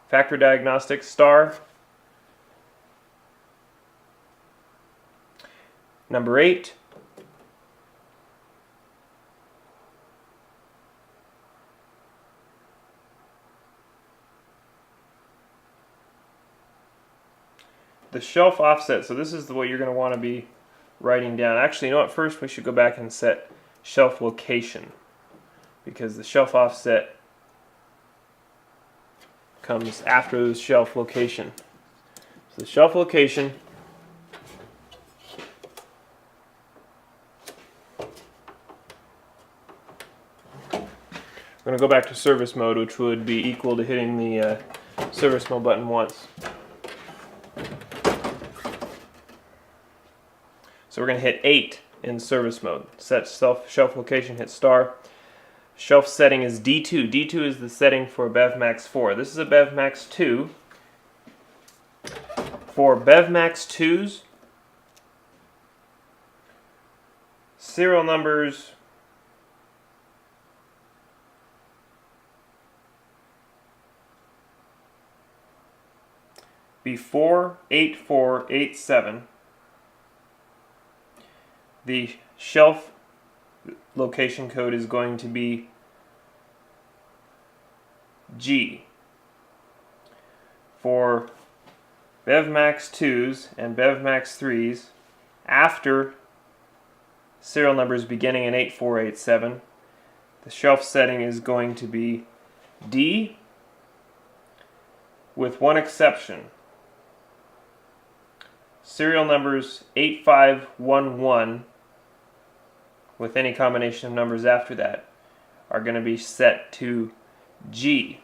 factory diagnostics, star, number 8, the shelf offset. So this is what you're going to want to be writing down. Actually, you know what? First, we should go back and set shelf location, because the shelf offset comes after the shelf location. So the shelf location we're going to go back to service mode, which would be equal to hitting the service mode button once. So we're going to hit 8 in service mode. Set shelf location, hit star. Shelf setting is D2. D2 is the setting for BevMax 4. This is a BevMax 2. For BevMax 2s, serial numbers before 8487. The shelf location code is going to be G. For BevMax 2s and BevMax 3s, after serial numbers beginning in 8487, the shelf setting is going to be D, with one exception. Serial numbers 8511 with any combination of numbers after that are going to be set to G.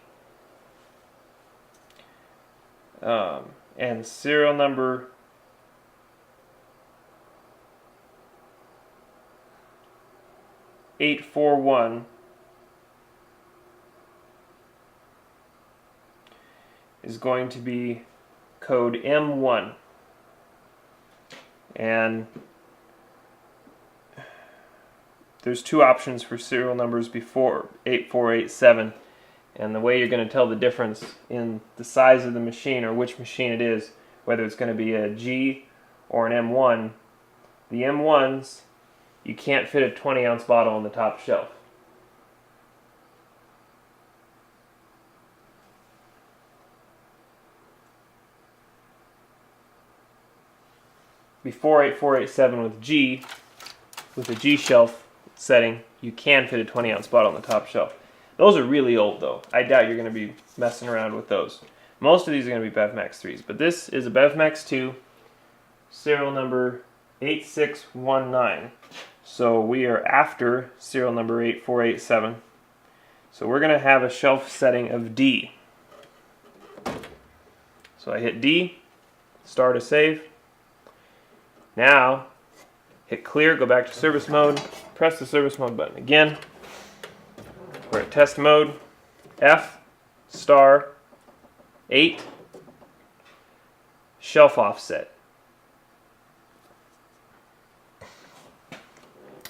And serial number 841 is going to be code M1. And there's two options for serial numbers before 8487, and the way you're going to tell the difference in the size of the machine or which machine it is, whether it's going to be a G or an M1, the M1s, you can't fit a 20-ounce bottle on the top shelf. Before 8487 with G, with the G shelf setting, you can fit a 20-ounce bottle on the top shelf. Those are really old though. I doubt you're going to be messing around with those. Most of these are going to be BevMax 3s, but this is a BevMax 2, serial number 8619. So we are after serial number 8487. So we're going to have a shelf setting of D. So I hit D, star to save. Now, hit clear, go back to service mode, press the service mode button again. We're at test mode, F, star, 8, shelf offset.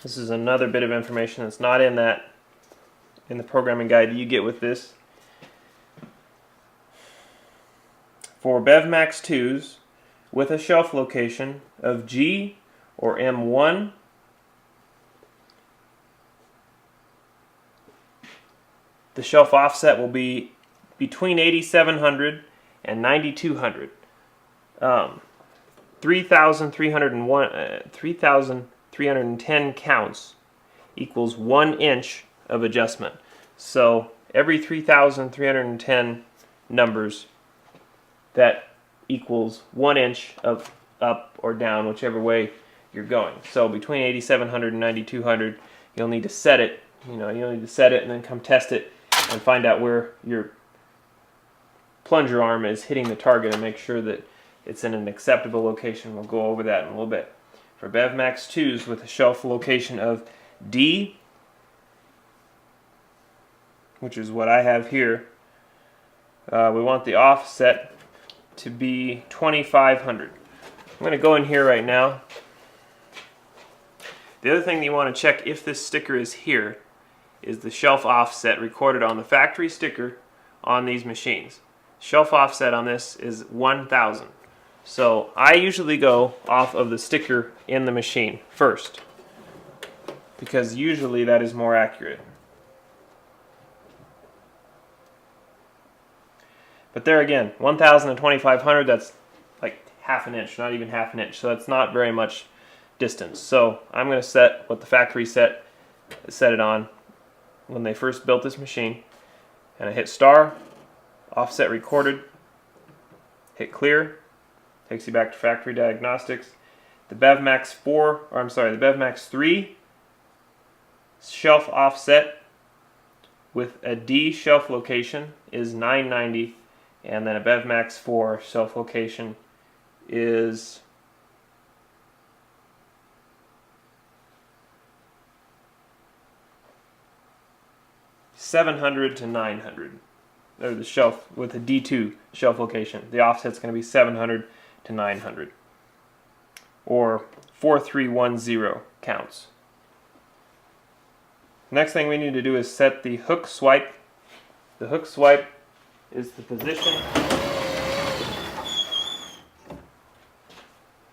This is another bit of information that's not in the programming guide that you get with this. For BevMax 2s, with a shelf location of G or M1, the shelf offset will be between 8,700 and 9,200. 3,310 counts equals 1 inch of adjustment. So every 3,310 numbers, that equals 1 inch of up or down, whichever way you're going. So between 8,700 and 9,200, you'll need to set it. You'll need to set it and then come test it and find out where your plunger arm is hitting the target and make sure that it's in an acceptable location. We'll go over that in a little bit. For BevMax 2s with a shelf location of D, which is what I have here, we want the offset to be 2,500. I'm going to go in here right now. The other thing that you want to check if this sticker is here is the shelf offset recorded on the factory sticker on these machines. Shelf offset on this is 1000. So I usually go off of the sticker in the machine first, because usually that is more accurate. But there again, 1000 and 2500, that's like half an inch, not even half an inch. So that's not very much distance. So I'm going to set what the factory set it on when they first built this machine. And I hit star, offset recorded, hit clear, takes you back to factory diagnostics. The BevMax 4, or I'm sorry, the BevMax 3 shelf offset with a D shelf location is 990, and then a BevMax 4 shelf location is $700 to $900. Or the shelf with a D2 shelf location. The offset's going to be $700 to $900. Or 4310 counts. Next thing we need to do is set the hook swipe. The hook swipe is the position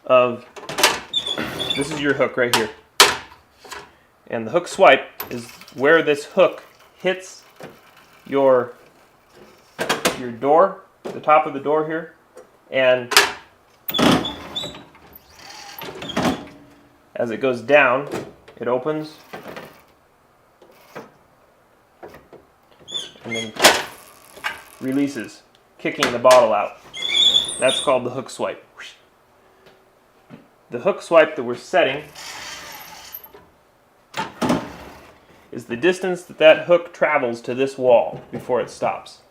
of, this is your hook right here. And the hook swipe is where this hook hits your door, the top of the door here, and as it goes down, it opens and then releases, kicking the bottle out. That's called the hook swipe. The hook swipe that we're setting is the distance that that hook travels to this wall before it stops.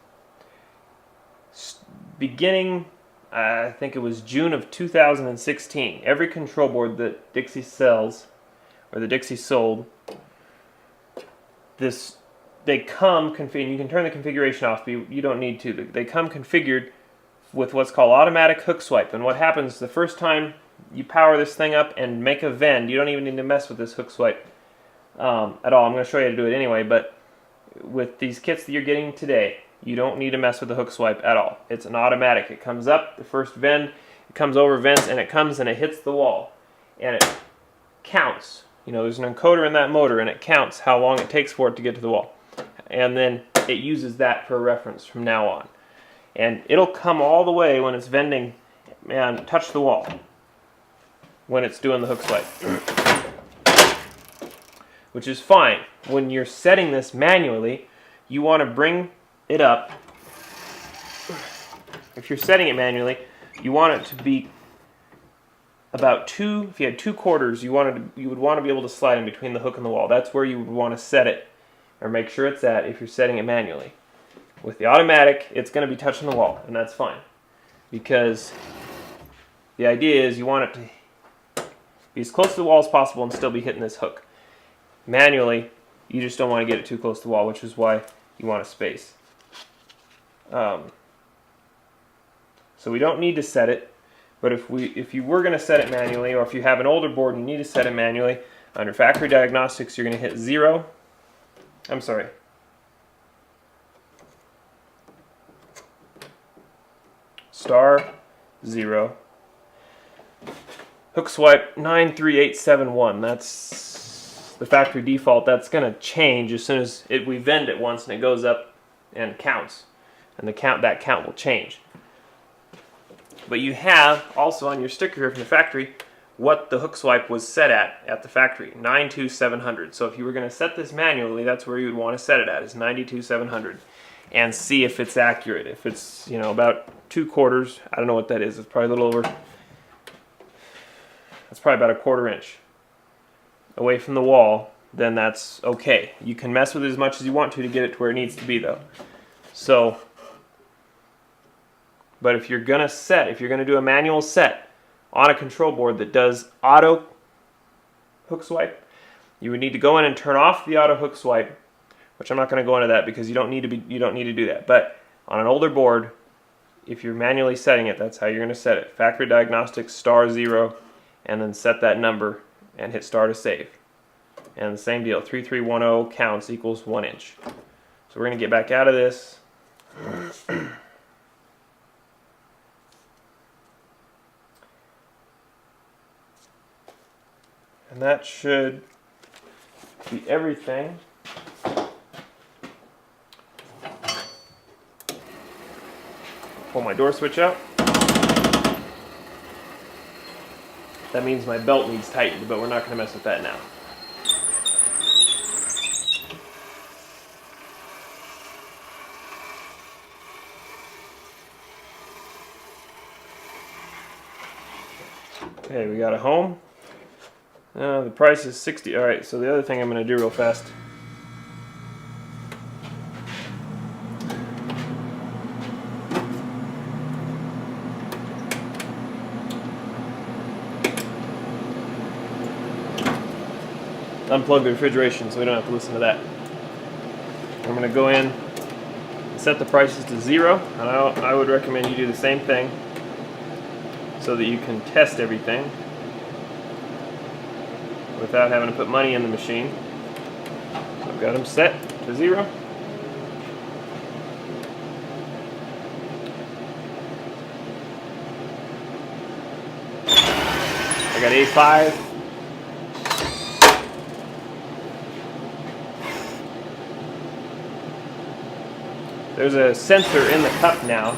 Beginning, I think it was June of 2016, every control board that Dixie sells, or the Dixie sold, they come configured. You can turn the configuration off, but you don't need to. They come configured with what's called automatic hook swipe. And what happens the first time you power this thing up and make a vend, you don't even need to mess with this hook swipe at all. I'm going to show you how to do it anyway, but with these kits that you're getting today, you don't need to mess with the hook swipe at all. It's an automatic. It comes up, the first vend, it comes over vents, and it comes and it hits the wall. And it counts. You know, there's an encoder in that motor, and it counts how long it takes for it to get to the wall. And then it uses that for reference from now on. And it'll come all the way when it's vending and touch the wall when it's doing the hook swipe. Which is fine. When you're setting this manually, you want to bring it up. If you're setting it manually, you want it to be about if you had 2 quarters, you would want to be able to slide in between the hook and the wall. That's where you would want to set it, or make sure it's at if you're setting it manually. With the automatic, it's going to be touching the wall, and that's fine. Because the idea is you want it to be as close to the wall as possible and still be hitting this hook. Manually, you just don't want to get it too close to the wall, which is why you want a space. So we don't need to set it, but if you were going to set it manually, or if you have an older board and you need to set it manually, under factory diagnostics, you're going to hit 0. I'm sorry. Star 0. Hook swipe 93871. That's the factory default. That's going to change as soon as we vend it once and it goes up and counts. And that count will change. But you have also on your sticker here from the factory what the hook swipe was set at the factory, 92700. So if you were going to set this manually, that's where you would want to set it at, is 92700, and see if it's accurate. If it's, you know, about 2 quarters, I don't know what that is. It's probably a little over. That's probably about a 1/4 inch away from the wall. Then that's okay. You can mess with it as much as you want to get it to where it needs to be, though. So. But if you're going to do a manual set on a control board that does auto hook swipe, you would need to go in and turn off the auto hook swipe, which I'm not going to go into that because you don't need to do that. But on an older board, if you're manually setting it, that's how you're going to set it. Factory diagnostics star 0, and then set that number and hit star to save. And the same deal, 3310 counts equals 1 inch. So we're going to get back out of this. And that should be everything. Pull my door switch out. That means my belt needs tightened, but we're not going to mess with that now. Okay, we got a home. The price is $60. Alright, so the other thing I'm going to do real fast. Unplug the refrigeration so we don't have to listen to that. I'm going to go in and set the prices to 0, and I would recommend you do the same thing so that you can test everything without having to put money in the machine. So I've got them set to 0. I got A5. There's a sensor in the cup now.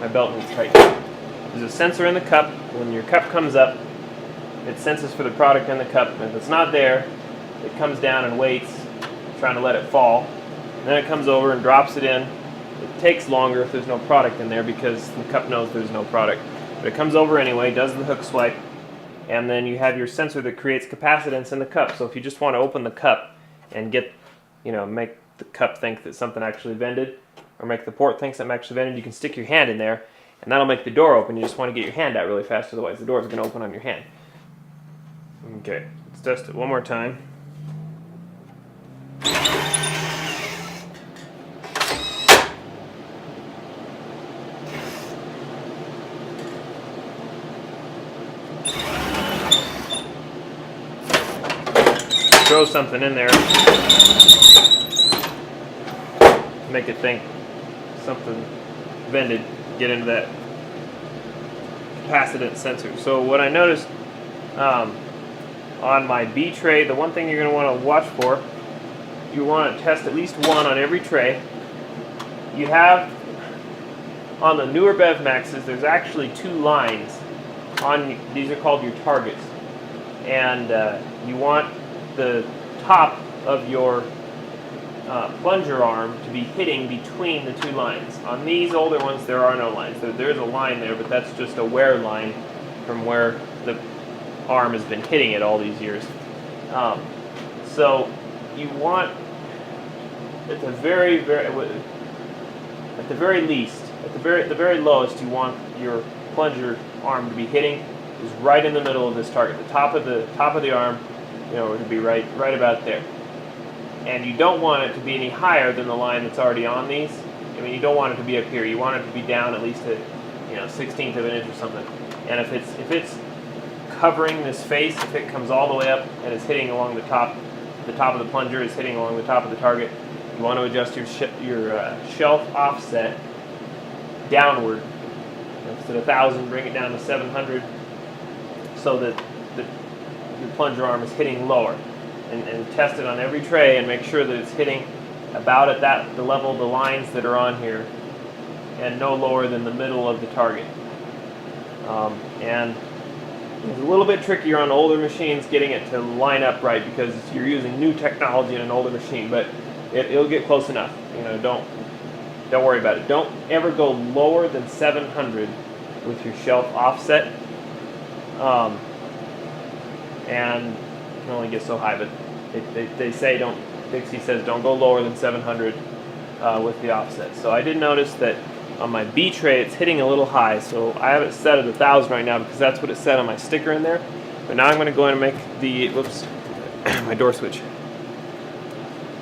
My belt needs tightened. There's a sensor in the cup. When your cup comes up, it senses for the product in the cup. And if it's not there, it comes down and waits, trying to let it fall. And then it comes over and drops it in. It takes longer if there's no product in there because the cup knows there's no product. But it comes over anyway, does the hook swipe, and then you have your sensor that creates capacitance in the cup. So if you just want to open the cup and get, make the cup think that something actually vented, or make the port think something actually vented, you can stick your hand in there, and that'll make the door open. You just want to get your hand out really fast, otherwise the door is going to open on your hand. Okay, let's test it one more time. Throw something in there, make it think something vented, get into that capacitance sensor. So what I noticed on my B tray, the one thing you're going to want to watch for, you want to test at least one on every tray. You have, on the newer BevMaxes, there's actually 2 lines on, these are called your targets, and you want the top of your plunger arm to be hitting between the 2 lines. On these older ones, there are no lines. There's a line there, but that's just a wear line from where the arm has been hitting it all these years. So you want, at the very least, at the very lowest, you want your plunger arm to be hitting is right in the middle of this target. The top of the arm, it would be right about there. And you don't want it to be any higher than the line that's already on these. I mean, you don't want it to be up here. You want it to be down at least a 1/16 of an inch or something. And if it's covering this face, if it comes all the way up and is hitting along the top of the plunger is hitting along the top of the target, you want to adjust your shelf offset downward. Instead of 1,000, bring it down to 700, so that your plunger arm is hitting lower. And test it on every tray and make sure that it's hitting about at the level of the lines that are on here and no lower than the middle of the target. And it's a little bit trickier on older machines getting it to line up right because you're using new technology in an older machine, but it'll get close enough. Don't worry about it. Don't ever go lower than 700 with your shelf offset. And you can only get so high, but they say Dixie says don't go lower than 700 with the offset. So I did notice that on my B tray it's hitting a little high, so I have it set at 1,000 right now because that's what it said on my sticker in there. But now I'm going to go in and make the, my door switch.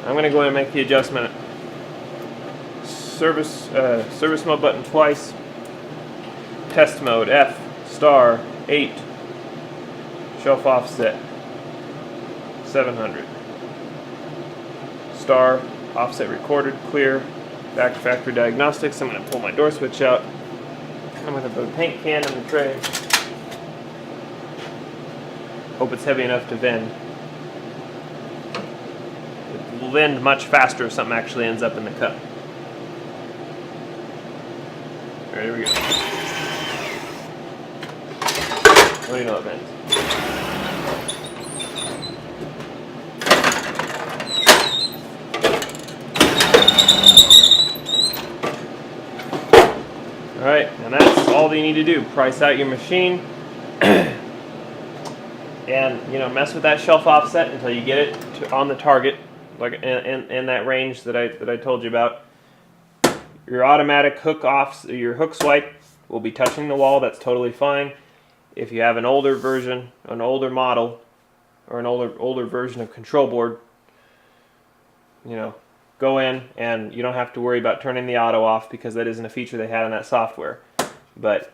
I'm going to go in and make the adjustment service mode button twice. Test mode F star 8. Shelf offset 700. Star offset recorded clear. Back to factory diagnostics. I'm going to pull my door switch out. I'm going to put a paint can in the tray. Hope it's heavy enough to vend. It will vend much faster if something actually ends up in the cup. Alright, here we go. What do you know it vends? Alright, and that's all that you need to do. Price out your machine. And, you know, mess with that shelf offset until you get it on the target, like in that range that I told you about. Your automatic your hook swipe will be touching the wall. That's totally fine. If you have an older version, an older model, or an older version of control board, you know, go in and you don't have to worry about turning the auto off because that isn't a feature they had in that software. But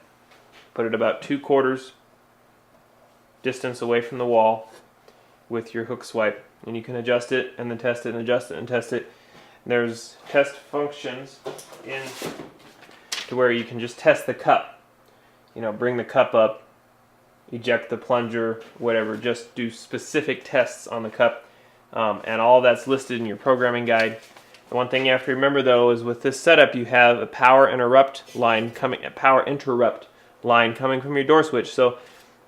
put it about 2/4 distance away from the wall with your hook swipe, and you can adjust it and then test it and adjust it and test it. There's test functions in to where you can just test the cup. You know, bring the cup up, eject the plunger, whatever. Just do specific tests on the cup, and all that's listed in your programming guide. The one thing you have to remember though is with this setup you have a power interrupt line coming from your door switch. So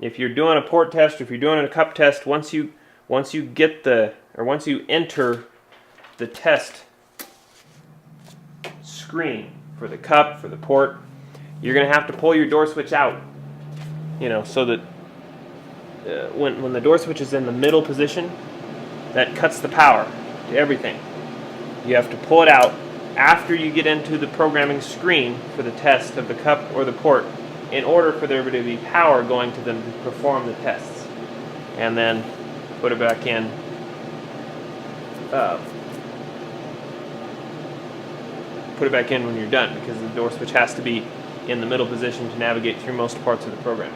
if you're doing a port test or if you're doing a cup test, once you enter the test screen for the cup, for the port, you're going to have to pull your door switch out, you know, so that when the door switch is in the middle position, that cuts the power to everything. You have to pull it out after you get into the programming screen for the test of the cup or the port, in order for there to be power going to them to perform the tests, and then put it back in. Put it back in when you're done, because the door switch has to be in the middle position to navigate through most parts of the program.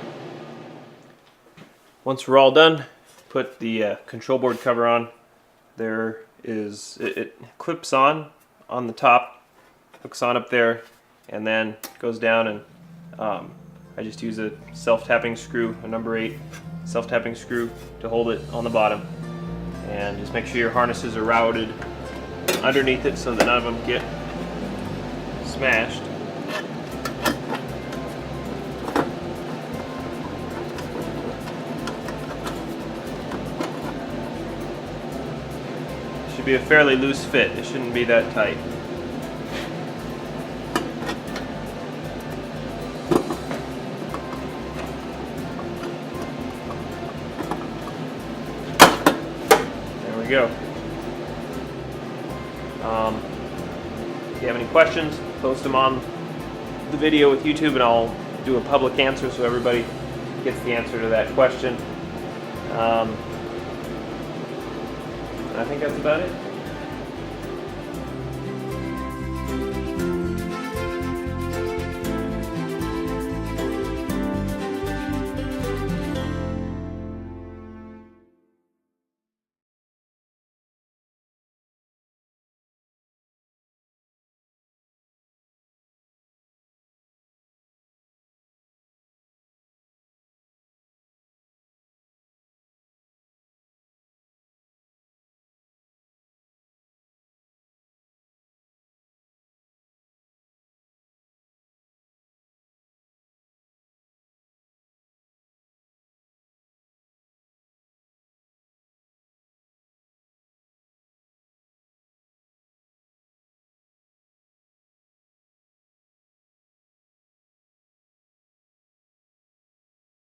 Once we're all done, put the control board cover on. It clips on the top, hooks on up there, and then goes down, and I just use a self-tapping screw, a number 8 self-tapping screw to hold it on the bottom. And just make sure your harnesses are routed underneath it so that none of them get smashed. It should be a fairly loose fit. It shouldn't be that tight. Go. If you have any questions, post them on the video with YouTube and I'll do a public answer so everybody gets the answer to that question. I think that's about it.